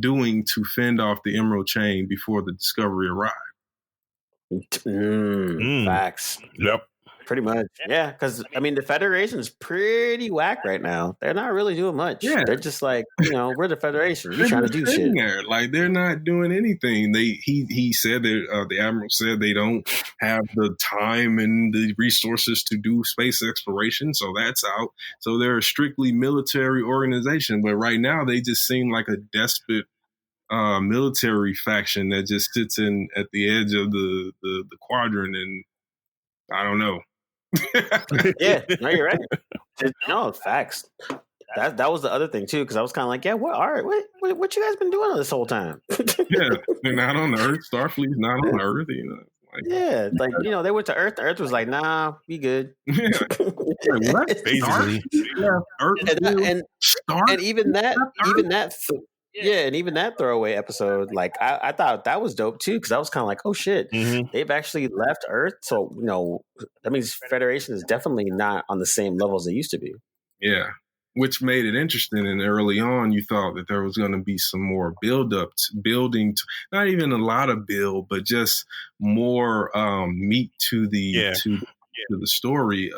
fend off the Emerald Chain before the Discovery arrived? Facts. Yep. Pretty much, yeah. Because the Federation is pretty whack right now. They're not really doing much. Yeah. They're just like, we're the Federation. You're trying to do shit. There. Like they're not doing anything. He said that the Admiral said they don't have the time and the resources to do space exploration, so that's out. So they're a strictly military organization. But right now, they just seem like a despot military faction that just sits at the edge of the quadrant, and I don't know. Yeah, no, you're right. No, facts. That was the other thing too, because I was kind of like, yeah, what you guys been doing this whole time? Yeah, they're not on Earth. Starfleet's not on Earth, Yeah, like they went to Earth. The Earth was like, nah, be good. Yeah, basically. And even that throwaway episode, like I thought that was dope too, because I was kind of like, oh shit, they've actually left Earth, so that means Federation is definitely not on the same level as they used to be. Yeah, which made it interesting. And early on, you thought that there was going to be some more building, not even a lot of build, but just more meat to the to the story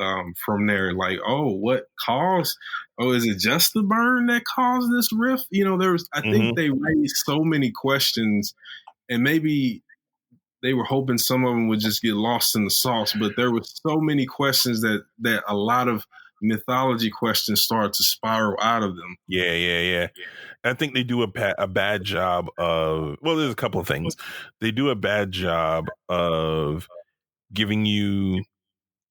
from there. Like, what caused? Oh, is it just the burn that caused this rift? I think they raised so many questions, and maybe they were hoping some of them would just get lost in the sauce. But there were so many questions that a lot of mythology questions start to spiral out of them. Yeah. I think they do a bad job of, well, there's a couple of things. They do a bad job of giving you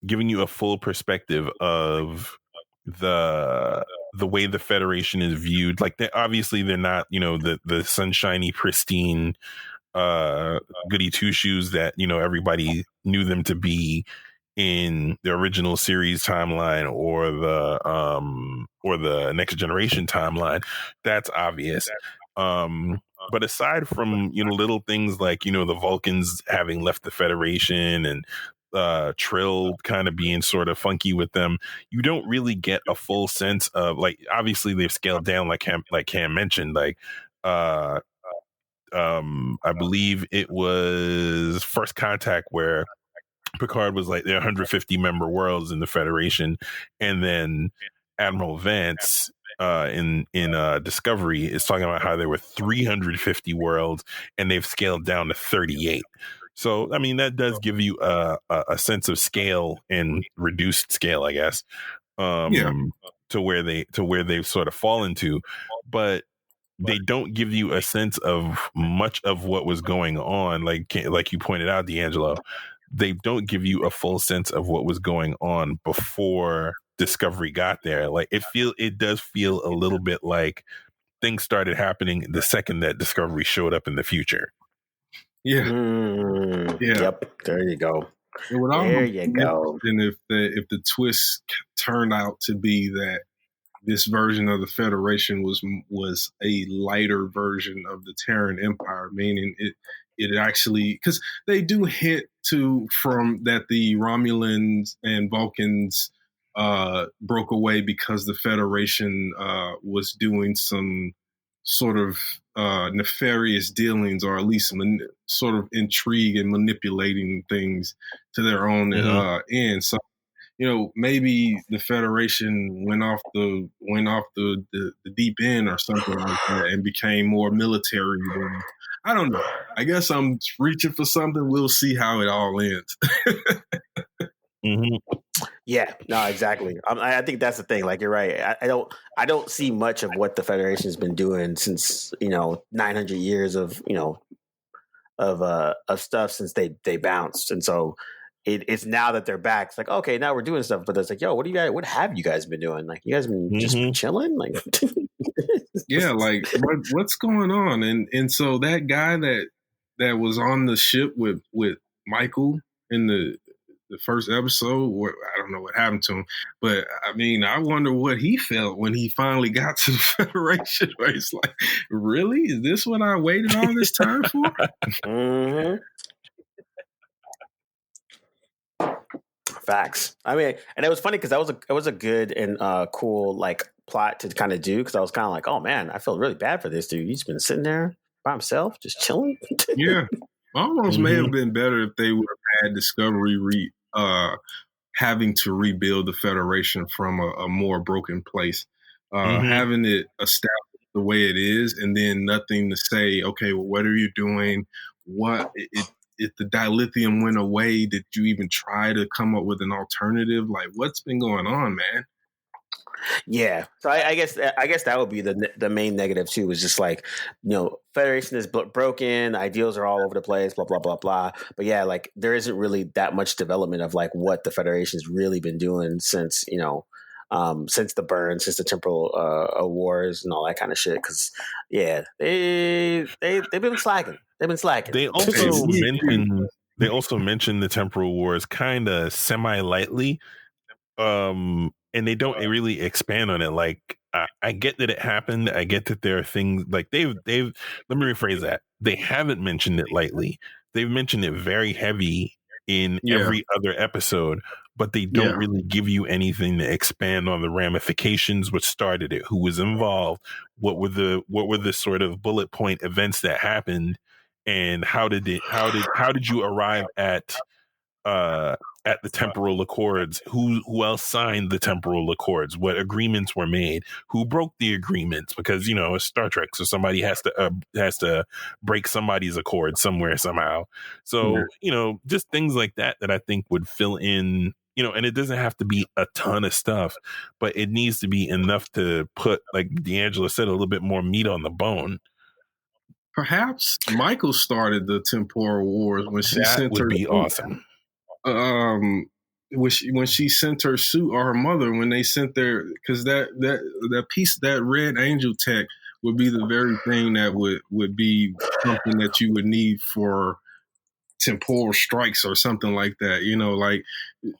a full perspective of the way the Federation is viewed. Like obviously they're not, the sunshiny, pristine, goody two shoes that, everybody knew them to be in the original series timeline or the Next Generation timeline. That's obvious. But aside from little things like the Vulcans having left the Federation and Trill kind of being sort of funky with them, you don't really get a full sense of, like, obviously they've scaled down, like Cam mentioned, like I believe it was First Contact where Picard was like, there are 150 member worlds in the Federation, and then Admiral Vance in Discovery is talking about how there were 350 worlds and they've scaled down to 38. So that does give you a sense of scale and reduced scale, I guess, to where they've sort of fallen to, but they don't give you a sense of much of what was going on. Like you pointed out, D'Angelo, they don't give you a full sense of what was going on before Discovery got there. Like it does feel a little bit like things started happening the second that Discovery showed up in the future. Yeah. Yep. There you go. There you go. And if the twist turned out to be that this version of the Federation was a lighter version of the Terran Empire, meaning it actually, because they do hint from that the Romulans and Vulcans broke away because the Federation was doing some sort of nefarious dealings, or at least sort of intrigue and manipulating things to their own end. So maybe the Federation went off the deep end or something like that and became more military than, I don't know. I guess I'm reaching for something. We'll see how it all ends. Yeah, no, exactly. I think that's the thing. Like, you're right. I don't see much of what the Federation has been doing since 900 years of of stuff since they bounced, and so it's now that they're back. It's like, okay, now we're doing stuff, but it's like, yo, what have you guys been doing? Like, you guys been just chilling, like. Yeah, like what's going on? And so that guy that was on the ship with Michael in the first episode, I don't know what happened to him, but I mean, I wonder what he felt when he finally got to the Federation. Where he's like, really? Is this what I waited all this time for? Mm-hmm. Facts. I mean, and it was funny because it was a good and cool like plot to kind of do, because I was kind of like, oh man, I feel really bad for this dude. He's been sitting there by himself, just chilling. Yeah, almost may have been better if they would have had Discovery having to rebuild the Federation from a more broken place, having it established the way it is, and then nothing to say. Okay, well, what are you doing? If the dilithium went away, did you even try to come up with an alternative? Like, what's been going on, man? Yeah, so I guess that would be the main negative too. Is just like, Federation is broken, ideals are all over the place, blah blah blah blah. But yeah, like there isn't really that much development of like what the Federation's really been doing since since the burn, since the temporal wars and all that kind of shit. Because yeah, they've been slacking. They've been slacking. They also mentioned the temporal wars kind of semi lightly. And they don't really expand on it. Like, I get that it happened. I get that there are things like they've, let me rephrase that. They haven't mentioned it lightly. They've mentioned it very heavy in every other episode, but they don't really give you anything to expand on the ramifications, what started it, who was involved, what were the sort of bullet point events that happened, and how did you arrive at the temporal accords? Who else signed the temporal accords? What agreements were made? Who broke the agreements? Because it's Star Trek, so somebody has to break somebody's accord somewhere somehow. So just things like that I think would fill in. And it doesn't have to be a ton of stuff, but it needs to be enough to put, like D'Angelo said, a little bit more meat on the bone. Perhaps Michael started the temporal wars when she sent her. That would be awesome. When she sent her suit, or her mother, when they sent because that piece, that red angel tech would be the very thing that would be something that you would need for temporal strikes or something like that,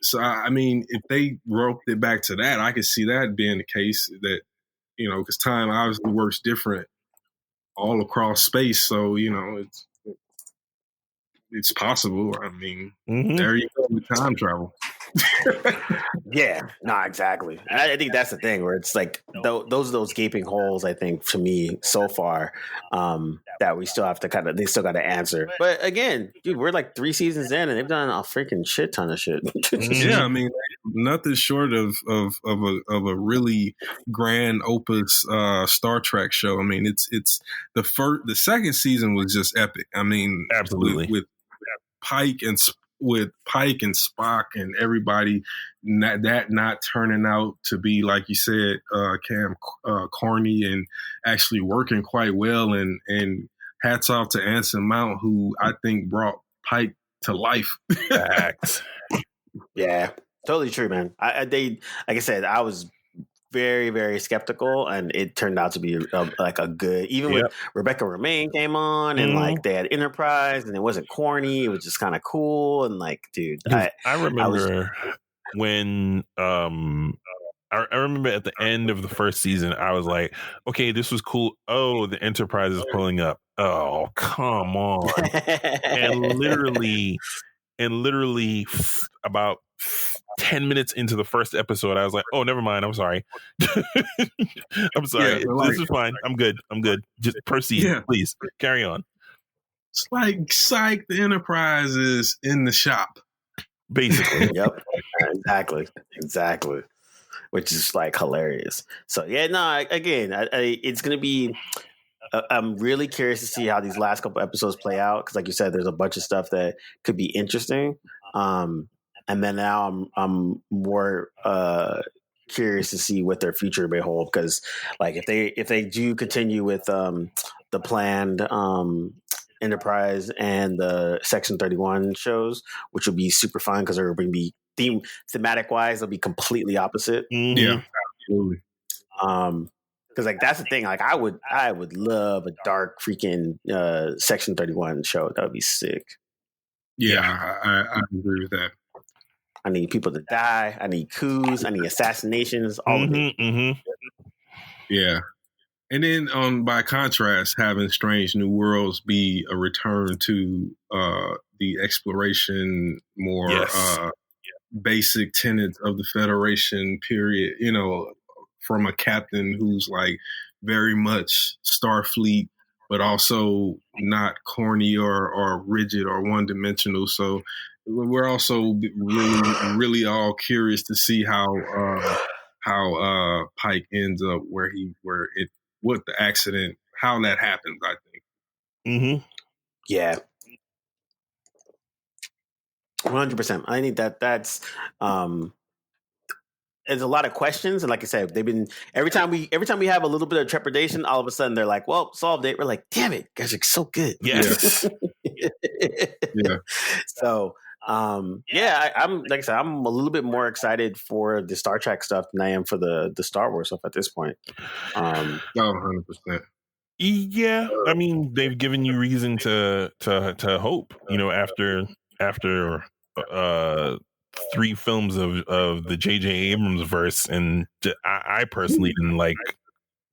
so I mean, if they roped it back to that, I could see that being the case, that because time obviously works different all across space, so it's possible. I mean, there you go with time travel. Yeah, no, exactly. I think that's the thing, where it's like those gaping holes, I think, to me so far, that we still have to they still got to answer. But again, dude, we're like 3 seasons in and they've done a freaking shit ton of shit. Yeah, I mean, nothing short of a really grand opus Star Trek show. I mean, it's the second season was just epic. I mean, absolutely, with Pike and Spock and everybody, not turning out to be, like you said, Cam, corny, and actually working quite well. And hats off to Anson Mount, who I think brought Pike to life. Facts. Yeah, totally true, man. Like I said, I was very, very skeptical, and it turned out to be like a good. Even with Rebecca Romaine came on, and like they had Enterprise, and it wasn't corny. It was just kind of cool, and like, dude, I remember when I remember at the end of the first season, I was like, okay, this was cool. Oh, the Enterprise is pulling up. Oh, come on. and literally about 10 minutes into the first episode, I was like, oh, never mind. I'm sorry. I'm sorry. Yeah, this is fine. I'm good. Just proceed. Please carry on. It's like, psych, the Enterprise is in the shop. basically. Yep. Exactly. Which is like hilarious. So yeah, no. Again, it's gonna be. I'm really curious to see how these last couple episodes play out because, like you said, there's a bunch of stuff that could be interesting. And then now I'm more curious to see what their future may hold because, like, if they do continue with the planned Enterprise and the Section 31 shows, which will be super fun because they're going to be thematic wise, they'll be completely opposite. Mm-hmm. Yeah, absolutely. Because like that's the thing, like I would love a dark freaking Section 31 show. That would be sick. Yeah, I agree with that. I need people to die. I need coups. I need assassinations. All of it. Mm-hmm. Yeah. And then, by contrast, having Strange New Worlds be a return to the exploration, more basic tenets of the Federation period, from a captain who's like very much Starfleet, but also not corny or rigid or one-dimensional. So we're also really all curious to see how Pike ends up what the accident, how that happens, I think. Mm-hmm. Yeah. 100%. I think that's there's a lot of questions, and like I said, they've been every time we have a little bit of trepidation, all of a sudden they're like, "Well, solved it." We're like, "Damn it, guys are so good." Yes. Yeah. So, I'm like I said, I'm a little bit more excited for the Star Trek stuff than I am for the Star Wars stuff at this point. 100%. Yeah, I mean, they've given you reason to hope. After 3 films of the J.J. Abrams verse, and I personally didn't like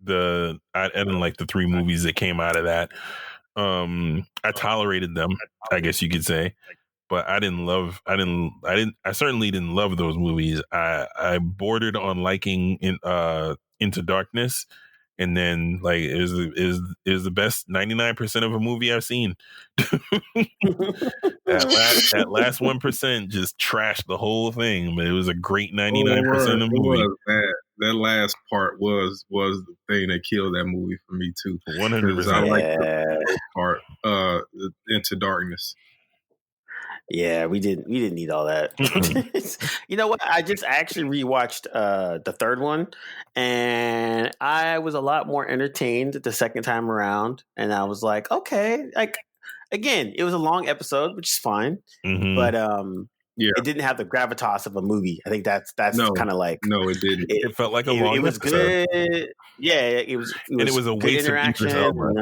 I didn't like the 3 movies that came out of that. I tolerated them, I guess you could say, but I certainly didn't love those movies. I bordered on liking Into Darkness. And then, like, is the best 99% of a movie I've seen. that last 1% just trashed the whole thing, but it was a great 99% of the movie. That last part was the thing that killed that movie for me too. 100%. I like the part, Into Darkness. Yeah, we didn't need all that. You know what? I just actually rewatched the third one, and I was a lot more entertained the second time around. And I was like, okay, like again, it was a long episode, which is fine, but it didn't have the gravitas of a movie. I think that's kind of like it didn't. It felt like a long. It was episode. good. Yeah, it was. And it was a waste of Idris Elba.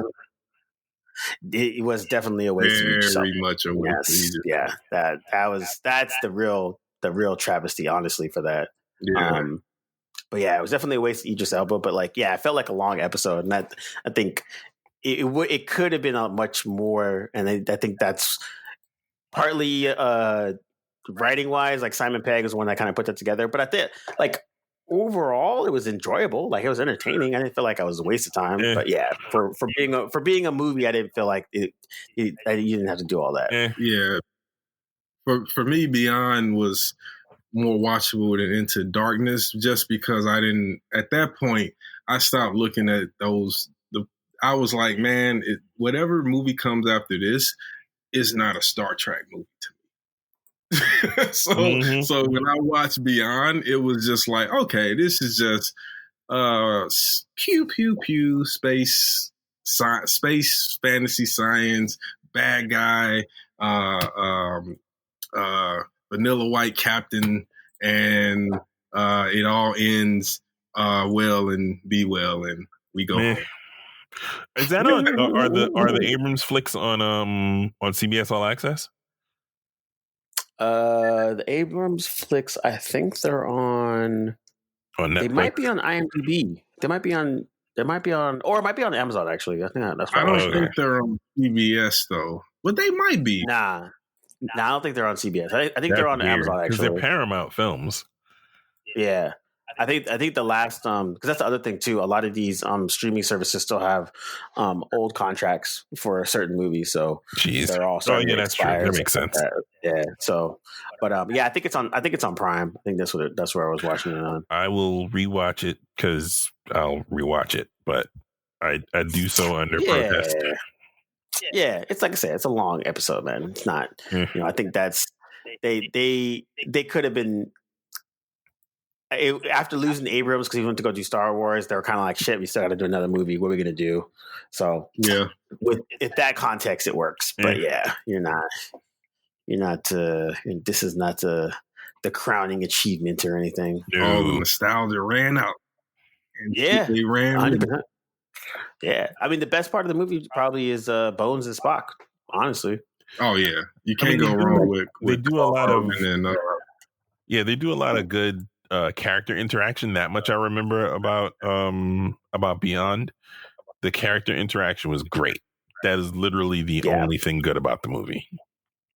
It was definitely a waste. Very much a waste. Yes, yeah, that's the real travesty, honestly, for that. Yeah. But yeah, it was definitely a waste of Idris Elba. But like, yeah, it felt like a long episode, and I think it could have been a much more. And I think that's partly writing wise. Like Simon Pegg is one that kind of put that together. But I think like overall, it was enjoyable. Like it was entertaining. I didn't feel like I was a waste of time. Yeah. But yeah, for being a movie, I didn't feel like you didn't have to do all that. Yeah. For me, Beyond was more watchable than Into Darkness, just because at that point, I stopped looking at those. I was like, man, whatever movie comes after this is not a Star Trek movie to me. So when I watched Beyond, it was just like, okay, this is just pew pew pew space fantasy science, bad guy, vanilla white captain, and it all ends well and be well, and we go home. Is that on? Are the Abrams flicks on CBS All Access? The Abrams flicks, I think they're on Netflix. They might be on IMDb. They might be on, or it might be on Amazon. Actually, I think that's. I don't think they're on CBS though, but they might be. Nah, I don't think they're on CBS. I think they're on Amazon. Actually, because they're Paramount Films. Yeah, I think the last because that's the other thing too. A lot of these streaming services still have old contracts for certain movies, so Jeez. they're all starting to that's expire. true. That makes sense. Yeah. So, but yeah, I think it's on. I think it's on Prime. I think that's where I was watching it on. I will rewatch it because I'll rewatch it, but I do so under protest. Yeah, it's like I said, it's a long episode, man. It's not. I think that's they could have been. After losing Abrams because he went to go do Star Wars, they were kind of like, "Shit, we still got to do another movie. What are we gonna do?" So yeah, with that context, it works. But yeah, you're not. This is not the crowning achievement or anything. All the nostalgia ran out. And they ran. 100%. Yeah, I mean, the best part of the movie probably is Bones and Spock. Honestly. Oh yeah, you can't go wrong with. They do a lot of. Yeah, they do a lot of good character interaction. That much I remember about Beyond. The character interaction was great. That is literally the only thing good about the movie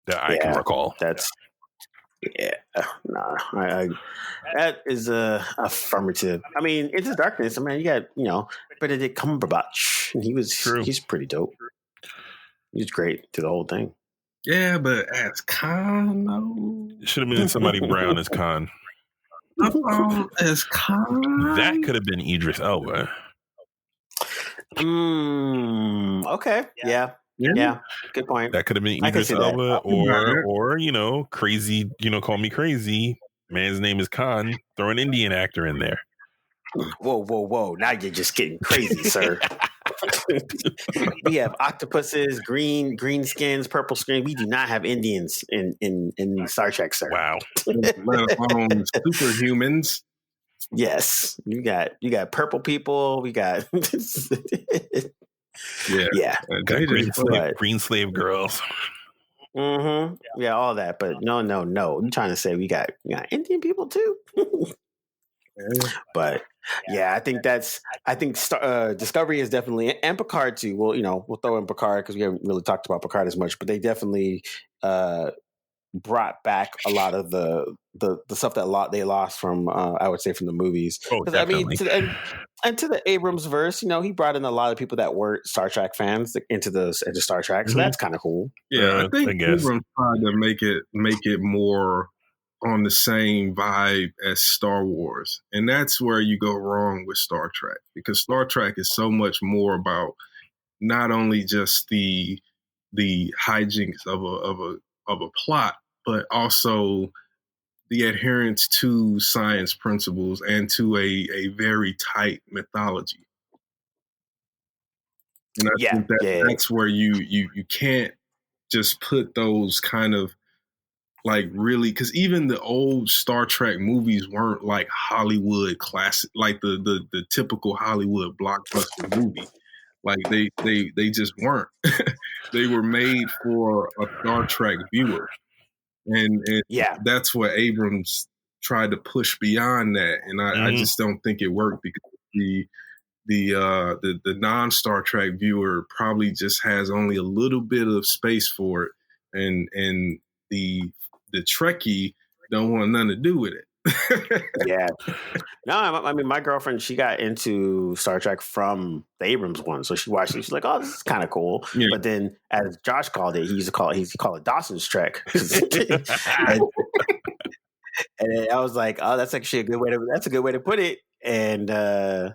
that I can recall. That is affirmative. I mean, Into Darkness. I mean, you got Benedict Cumberbatch, and he's pretty dope. He's great through the whole thing. Yeah, but as Khan, no. It should have been somebody brown as Khan. As Khan, that could have been Idris Elba. Okay. Yeah. Good point. That could have been Idris Elba, or crazy. Call me crazy. Man's name is Khan. Throw an Indian actor in there. Whoa! Now you're just getting crazy, sir. We have octopuses, green skins, purple skin. We do not have Indians in Star Trek, sir. Wow. Superhumans. Yes, you got purple people. We got green slave girls. Mm-hmm. Yeah, all that. But no. I'm trying to say we got Indian people too. But yeah, I think Discovery is definitely, and Picard too. We'll throw in Picard because we haven't really talked about Picard as much, but they definitely brought back a lot of the stuff that they lost from I would say from the movies. Oh, definitely. I mean, and to the Abrams verse, he brought in a lot of people that weren't Star Trek fans into Star Trek, so that's kind of cool. Yeah, I think Abrams tried to make it more on the same vibe as Star Wars. And that's where you go wrong with Star Trek, because Star Trek is so much more about not only just the hijinks of a plot, but also the adherence to science principles and to a very tight mythology. And I think that's where you can't just put those kind of like really, because even the old Star Trek movies weren't like Hollywood classic, like the typical Hollywood blockbuster movie. Like they just weren't. They were made for a Star Trek viewer, and that's what Abrams tried to push beyond that. And I just don't think it worked, because the non-Star Trek viewer probably just has only a little bit of space for it, and the Trekkie don't want nothing to do with it. Yeah. No, I mean, my girlfriend, she got into Star Trek from the Abrams one. So she watched it. She's like, oh, this is kind of cool. Yeah. But then, as Josh called it, he called it Dawson's Trek. and I was like, oh, that's actually a good way to put it. And and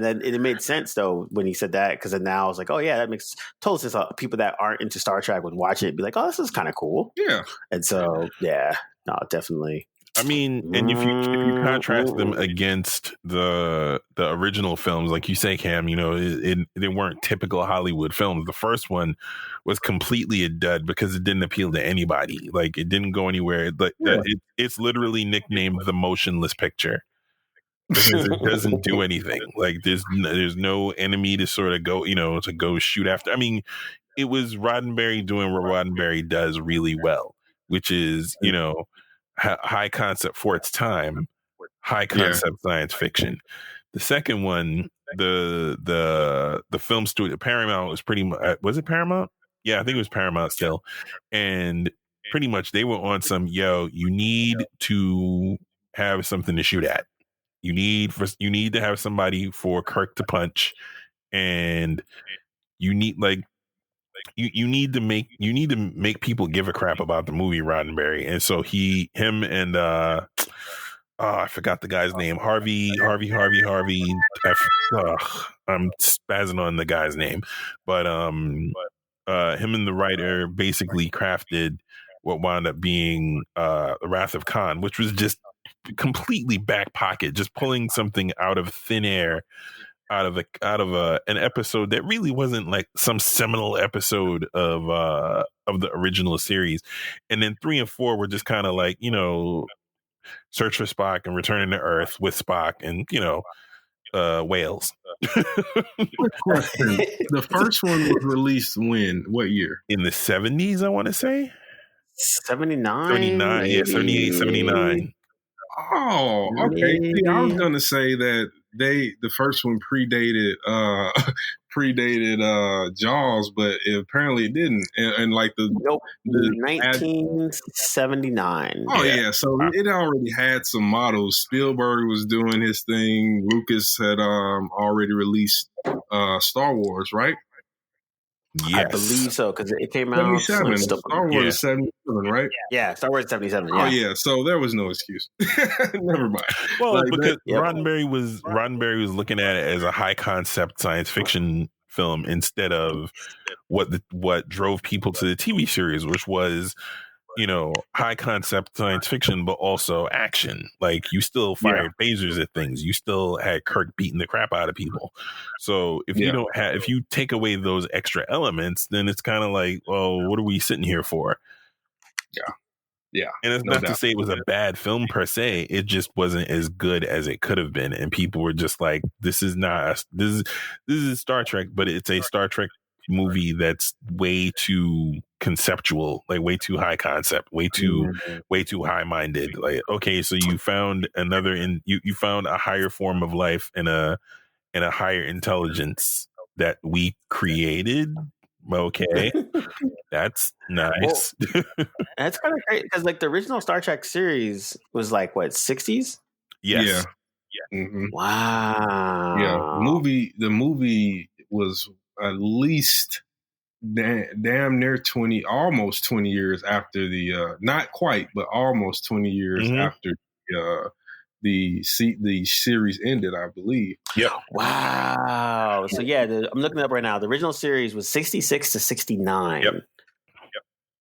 then it made sense though when he said that, because then now I was like, oh yeah, that makes total sense. People that aren't into Star Trek would watch it and be like, oh, this is kind of cool. Yeah. And so no, definitely. I mean, and if you contrast them against the original films, like you say, Cam, they weren't typical Hollywood films. The first one was completely a dud because it didn't appeal to anybody. Like, it didn't go anywhere. It's literally nicknamed the motionless picture, because it doesn't do anything. Like, there's no enemy to sort of go, to go shoot after. I mean, it was Roddenberry doing what Roddenberry does really well, which is, high concept for its time, high concept science fiction. The second one, the film studio Paramount was pretty much, was it Paramount? Yeah, I think it was Paramount still. And pretty much they were on some, you need to have something to shoot at. You need to have somebody for Kirk to punch, and you need you need to make people give a crap about the movie Roddenberry. And so him and I forgot the guy's name. Harvey. I'm spazzing on the guy's name, but him and the writer basically crafted what wound up being The Wrath of Khan, which was just completely back pocket, just pulling something out of thin air, out of an episode that really wasn't like some seminal episode of the original series. And then 3 and 4 were just kind of like, Search for Spock and Returning to Earth with Spock and, whales. Quick question. The first one was released when? What year? In the 70s, I want to say. 79? 79, yeah, 78, 79. Oh, okay. See, I was gonna say that the first one predated Jaws, but apparently it didn't. And like nope, 1979. Oh yeah, so it already had some models. Spielberg was doing his thing. Lucas had already released Star Wars, right? Yes. I believe so, because it came out 77. Star Wars is 77, right? Yeah, Star Wars 77. Yeah. Oh yeah, so there was no excuse. Never mind. Well, because Roddenberry was looking at it as a high concept science fiction film instead of what drove people to the TV series, which was high concept science fiction, but also action. Like you still fired phasers at things. You still had Kirk beating the crap out of people. So if if you take away those extra elements, then it's kind of like, well, what are we sitting here for? Yeah. And it's not to say it was a bad film per se. It just wasn't as good as it could have been. And people were just like, this is Star Trek, but it's a Star Trek movie that's way too conceptual, like way too high concept, way too high minded. Like, okay, so you found you found a higher form of life and a higher intelligence that we created. Okay, that's nice. Well, that's kind of great because like the original Star Trek series was like what, 60s? Yes. Yeah. Mm-hmm. Wow. Yeah. The movie was at least damn near almost 20 years after the not quite, but almost 20 years after the series ended, I believe. Yep. Wow. So yeah, I'm looking up right now. The original series was 66 to 69. Yep.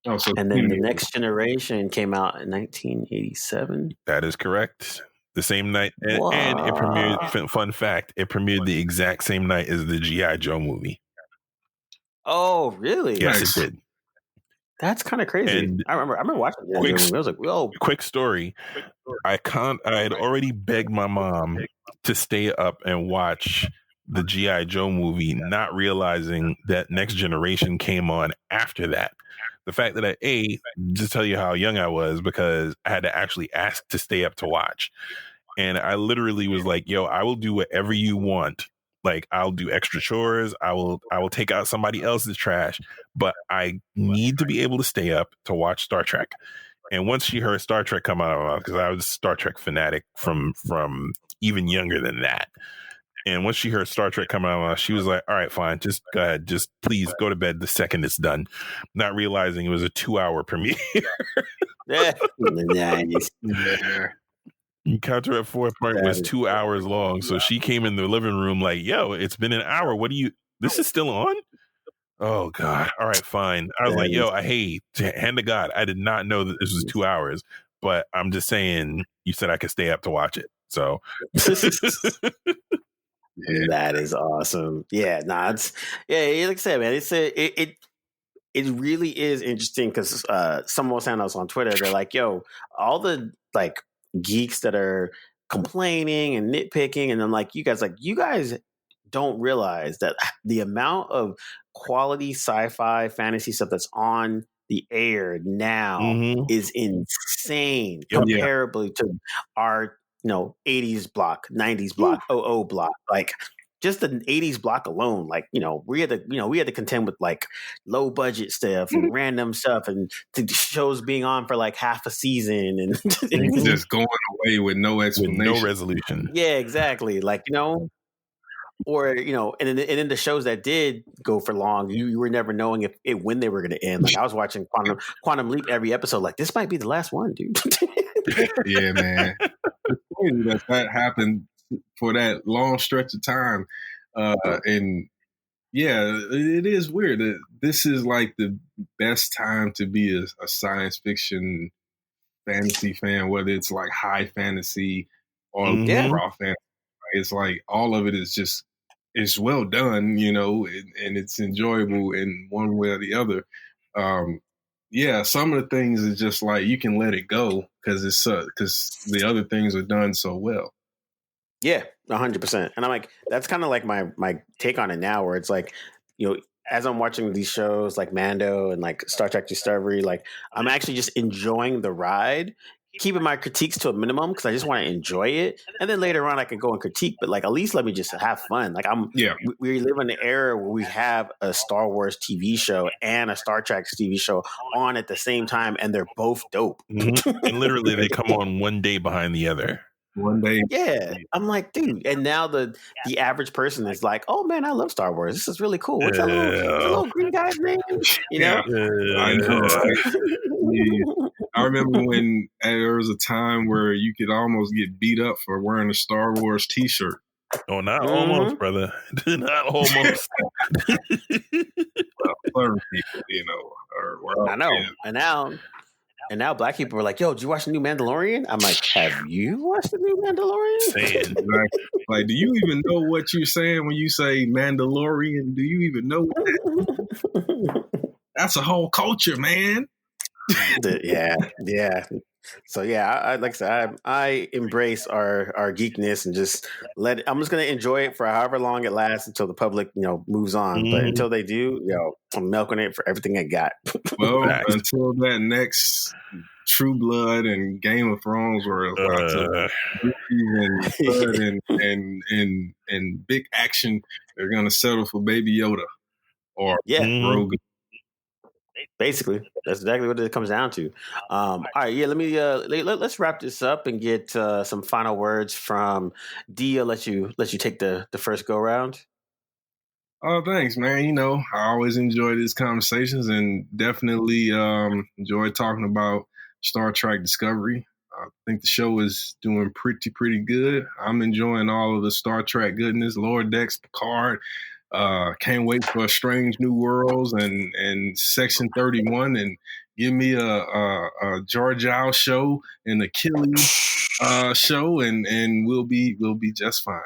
Oh, so and then the Next Generation came out in 1987. That is correct. The same night, and it premiered. Fun fact: it premiered the exact same night as the G.I. Joe movie. Oh, really? Yes, it did. That's kind of crazy. And I remember watching the movie. I was like, "Whoa!" Quick story: I had already begged my mom to stay up and watch the G.I. Joe movie, not realizing that Next Generation came on after that. The fact that just tell you how young I was, because I had to actually ask to stay up to watch. And I literally was like, yo, I will do whatever you want. Like, I'll do extra chores. I will take out somebody else's trash, but I need to be able to stay up to watch Star Trek. And once she heard Star Trek come out, because I was a Star Trek fanatic from even younger than that. And once she heard Star Trek come out, she was like, all right, fine. Just go ahead. Just please go to bed the second it's done. Not realizing it was a 2-hour premiere. Nice. Counter at 4 part was 2 hours long. So she came in the living room like, yo, it's been an hour. This is still on? Oh, God. All right, fine. I was like, yo, hand to God, I did not know that this was 2 hours. But I'm just saying, you said I could stay up to watch it. So... That is awesome. Yeah, like I said, man, it really is interesting because someone was saying us on Twitter, they're like, yo, all the like geeks that are complaining and nitpicking, and I'm like, you guys don't realize that the amount of quality sci-fi fantasy stuff that's on the air now is insane comparably to our 80s block, 90s block, 00 block. Like just the 80s block alone, like, we had to contend with like low budget stuff and random stuff and shows being on for like half a season and just going away with no explanation, with no resolution. Yeah, exactly. Like, or and then the shows that did go for long, you were never knowing when they were going to end. Like, I was watching Quantum Leap every episode, like, this might be the last one, dude. Yeah, man. It's crazy that happened for that long stretch of time, and yeah, it is weird. This is like the best time to be a science fiction fantasy fan, whether it's like high fantasy or raw fantasy. It's like all of it is just, it's well done, and it's enjoyable in one way or the other. Some of the things is just like you can let it go because the other things are done so well. Yeah, 100%. And I'm like, that's kind of like my take on it now, where it's like, as I'm watching these shows like Mando and like Star Trek Discovery, like I'm actually just enjoying the ride, keeping my critiques to a minimum because I just want to enjoy it. And then later on I can go and critique, but like at least let me just have fun. Like we live in an era where we have a Star Wars TV show and a Star Trek TV show on at the same time, and they're both dope. And literally they come on one day behind the other. One day. Yeah. I'm like, dude. And now the average person is like, oh man, I love Star Wars. This is really cool. What's that little green guy's name? I know, right? I remember when there was a time where you could almost get beat up for wearing a Star Wars t-shirt. Oh, not almost, brother. Not almost. Well, people, I know. And now black people are like, yo, did you watch the new Mandalorian? I'm like, have you watched the new Mandalorian? Exactly. Like, do you even know what you're saying when you say Mandalorian? Do you even know that? That's a whole culture, man. Yeah. So I like I said, I embrace our geekness and just I'm just gonna enjoy it for however long it lasts until the public, moves on. But until they do, I'm milking it for everything I got. Well, until that next True Blood and Game of Thrones were lots of and blood and big action, they're gonna settle for Baby Yoda or Grogu. Basically, that's exactly what it comes down to. All right, let me let's wrap this up and get some final words from D. I'll let you take the first go round. Oh, thanks, man. I always enjoy these conversations and definitely enjoy talking about Star Trek Discovery. I think the show is doing pretty good. I'm enjoying all of the Star Trek goodness, Lower Decks, Picard. Can't wait for Strange New Worlds and Section 31, and give me a Georgiou show and a Achilles show, and we'll be just fine.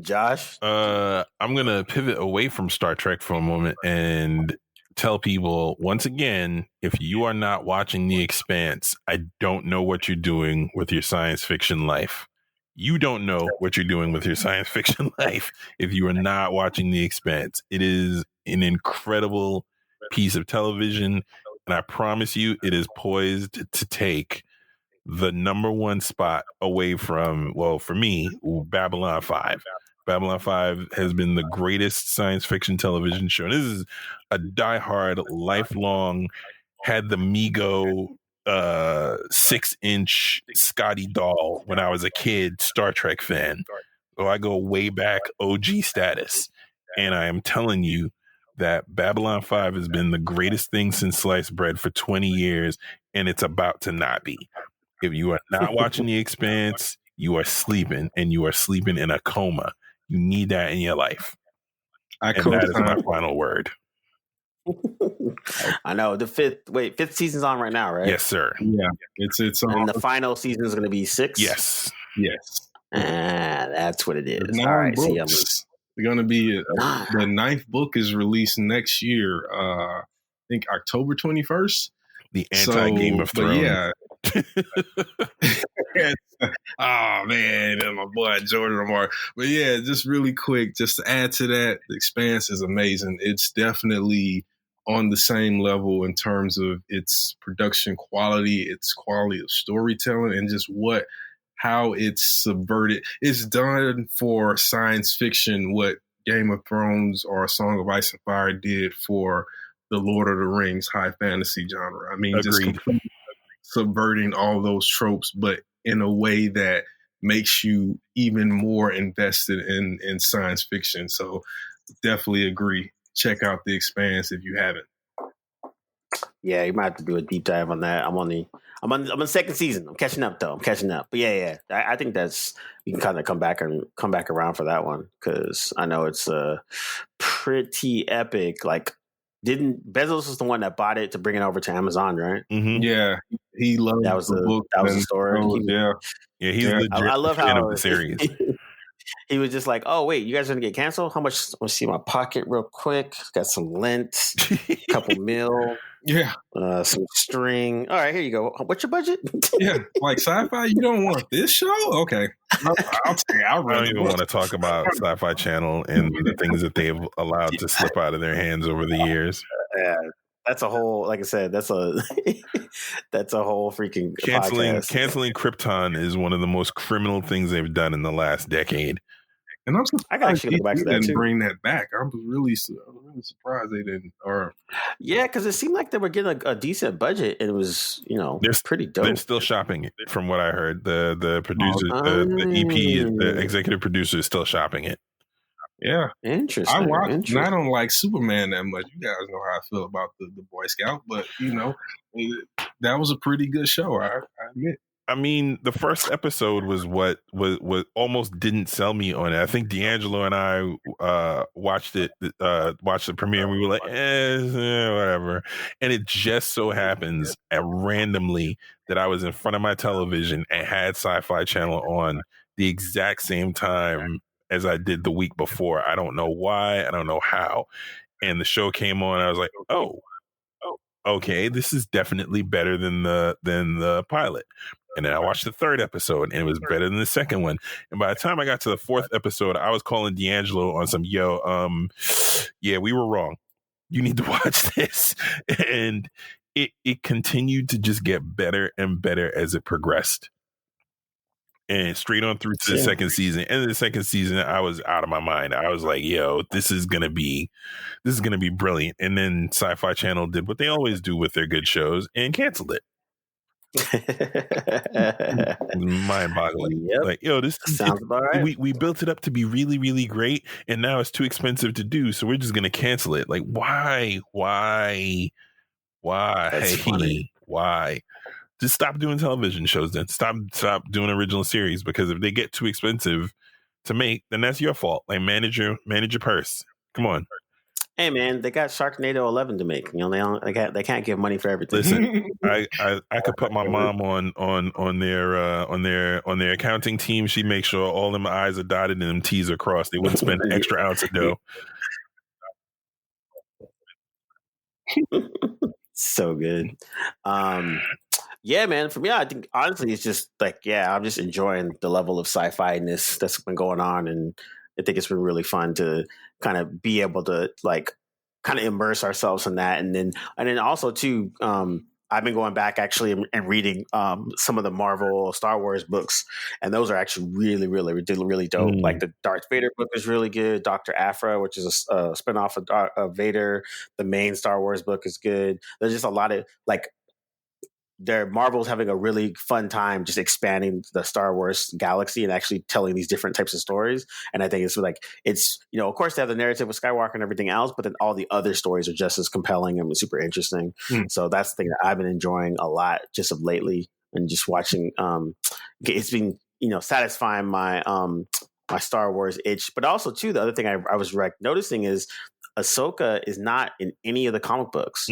Josh, I'm gonna pivot away from Star Trek for a moment and tell people once again, if you are not watching The Expanse, I don't know what you're doing with your science fiction life. You don't know what you're doing with your science fiction life if you are not watching The Expanse. It is an incredible piece of television, and I promise you it is poised to take the number one spot away from, well, for me, Babylon 5. Babylon 5 has been the greatest science fiction television show. And this is a diehard, lifelong, had the Mego 6-inch Scotty doll when I was a kid Star Trek fan. So I go way back, OG status. And I am telling you that Babylon 5 has been the greatest thing since sliced bread for 20 years, and it's about to not be. If you are not watching The Expanse, you are sleeping, and you are sleeping in a coma. You need that in your life. And that is my final word. I know the fifth season's on right now, right? Yes, sir. Yeah, it's on. And the final season is going to be 6. Yes. That's what it is. 9 all right, books. They're going to be the 9th book is released next year. I think October 21st. The anti-Game of Thrones. Yeah. Oh man, and my boy Jordan Lamar. But yeah, just really quick, just to add to that, The Expanse is amazing. It's definitely on the same level in terms of its production quality, its quality of storytelling, and just what how it's subverted. It's done for science fiction what Game of Thrones or Song of Ice and Fire did for the Lord of the Rings high fantasy genre. I mean, just Agreed. completely subverting all those tropes, but in a way that makes you even more invested in science fiction. So definitely agree. Check out The Expanse if you haven't. Yeah, you might have to do a deep dive on that. I'm on the second season. I'm catching up though. But yeah. I think that's you can kind of come back around for that one because I know it's pretty epic. Like, didn't Bezos was the one that bought it to bring it over to Amazon, right? Mm-hmm. Yeah, he loves That was the book. the story. He's legit I love fan how of the series. he was just like, "Oh wait, you guys are gonna get canceled? How much? Let's see my pocket real quick. Got some lint, a couple mil, some string. All right, here you go. What's your budget? Yeah, like sci-fi. You don't want this show? Okay, I'll take. I don't even want to talk about Sci-Fi Channel and the things that they've allowed to slip out of their hands over the years. Yeah, that's a whole. Like I said, that's a whole freaking podcast. Canceling Krypton is one of the most criminal things they've done in the last decade. And I'm surprised I actually go back to that didn't too. Bring that back. I'm really surprised they didn't. Yeah, because it seemed like they were getting a decent budget, and it was pretty dope. They're still shopping it, from what I heard. The producer, the EP, the executive producer is still shopping it. Yeah, interesting. I watched. And I don't like Superman that much. You guys know how I feel about the Boy Scout, but that was a pretty good show. I admit. I mean, the first episode was what almost didn't sell me on it. I think D'Angelo and I watched the premiere, and we were like, whatever. And it just so happens randomly that I was in front of my television and had Sci-Fi Channel on the exact same time as I did the week before. I don't know why. I don't know how. And the show came on. I was like, oh, okay, this is definitely better than the pilot. And then I watched the third episode, and it was better than the second one. And by the time I got to the fourth episode, I was calling D'Angelo on some, yeah, we were wrong. You need to watch this. And it continued to just get better and better as it progressed. And straight on through to the second season. And the second season, I was out of my mind. I was like, yo, this is gonna be brilliant. And then Sci-Fi Channel did what they always do with their good shows and canceled it. Mind-boggling. Yep. Like, yo, this sounds about right. We built it up to be really, really great, and now it's too expensive to do, so we're just gonna cancel it. Like, why? That's funny. Why? Just stop doing television shows then. Stop doing original series, because if they get too expensive to make, then that's your fault. Like, manage your purse. Come on. Hey man, they got Sharknado 11 to make. They can't give money for everything. Listen, I could put my mom on their accounting team. She makes sure all them I's are dotted and them T's are crossed. They wouldn't spend an extra ounce of dough. So good. Yeah, man. For me, I think honestly, it's just like, I'm just enjoying the level of sci-fi-ness that's been going on, and I think it's been really fun to kind of be able to kind of immerse ourselves in that, and then also too. I've been going back actually and reading some of the Marvel Star Wars books, and those are actually really, really, really dope. Like the Darth Vader book is really good. Dr. Aphra, which is a spinoff of Vader. The main Star Wars book is good. There's just a lot of Marvel's having a really fun time just expanding the Star Wars galaxy and actually telling these different types of stories. And I think it's of course they have the narrative with Skywalker and everything else, but then all the other stories are just as compelling and super interesting. So that's the thing that I've been enjoying a lot just of lately, and just watching. It's been satisfying my my Star Wars itch, but also too the other thing I was noticing is Ahsoka is not in any of the comic books.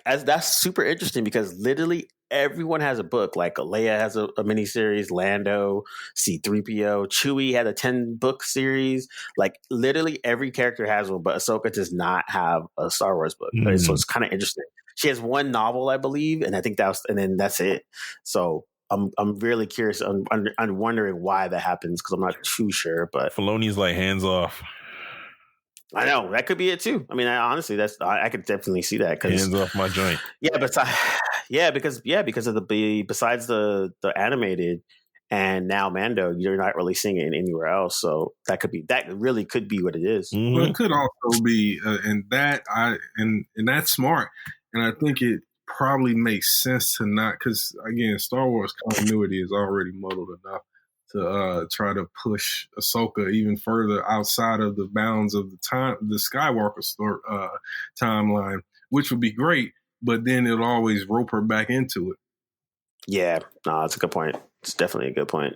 As that's super interesting, because literally everyone has a book. Like Leia has a miniseries, Lando, C-3PO, Chewie had a 10-book series. Like literally every character has one, but Ahsoka does not have a Star Wars book. So it's kind of interesting. She has one novel, I believe, and I think and then that's it. So I'm really curious. I'm wondering why that happens, because I'm not too sure. But Filoni's like, hands off. I know that could be it too. I mean, honestly, I could definitely see that. Hands off my joint. Yeah, but because of besides the animated and now Mando, you're not really seeing it anywhere else. So that really could be what it is. Mm-hmm. Well, it could also be, and that's smart. And I think it probably makes sense to not, because again, Star Wars continuity is already muddled enough to try to push Ahsoka even further outside of the bounds of the Skywalker timeline, which would be great. But then it'll always rope her back into it. Yeah, no, that's a good point. It's definitely a good point.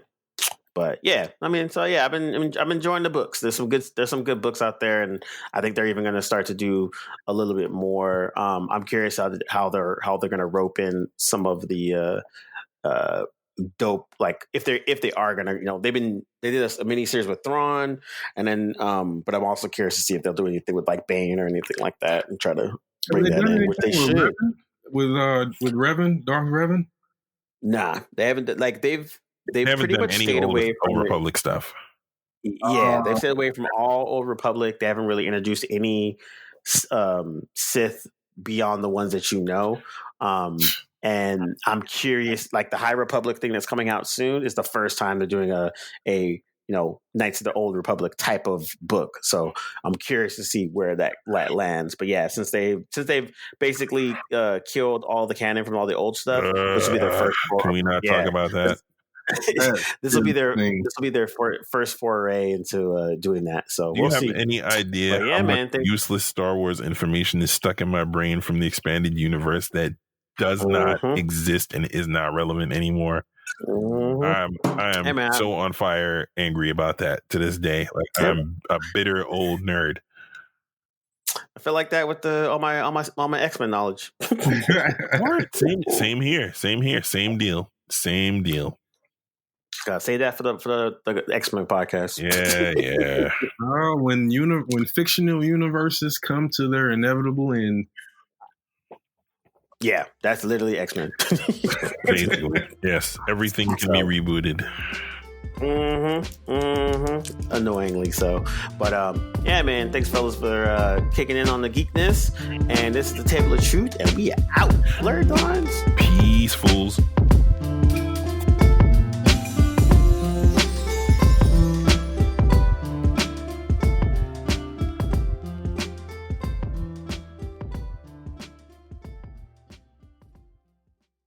But yeah, I mean, so yeah, I'm enjoying the books. There's some good books out there, and I think they're even going to start to do a little bit more. I'm curious how they're going to rope in some of the dope, like if they are going to, they did a mini series with Thrawn, and then but I'm also curious to see if they'll do anything with like Bane or anything like that and try to bring that in, which they should. With Revan, Darth Revan. Nah, they haven't. Like they've pretty much stayed away from Old Republic stuff. Yeah, they've stayed away from all Old Republic. They haven't really introduced any Sith beyond the ones that you know. And I'm curious, like the High Republic thing that's coming out soon is the first time they're doing a Knights of the Old Republic type of book. So I'm curious to see where that lands. But yeah, since they've basically killed all the canon from all the old stuff, this will be their first. Can we not talk about that? This will be their first foray into doing that. So do you have any idea how much useless Star Wars information is stuck in my brain from the expanded universe that does not exist and is not relevant anymore? I am so on fire, angry about that to this day. Like I'm a bitter old nerd. I feel like that with all my X-Men knowledge. Same here. Same deal. Gotta say that for the X-Men podcast. Yeah. When fictional universes come to their inevitable end. Yeah, that's literally X-Men. Basically, yes. Everything can be rebooted. Annoyingly so. But yeah, man, thanks fellas for kicking in on the geekness. And this is the Table of Truth, and we are out. Blerdlines. Peace, fools.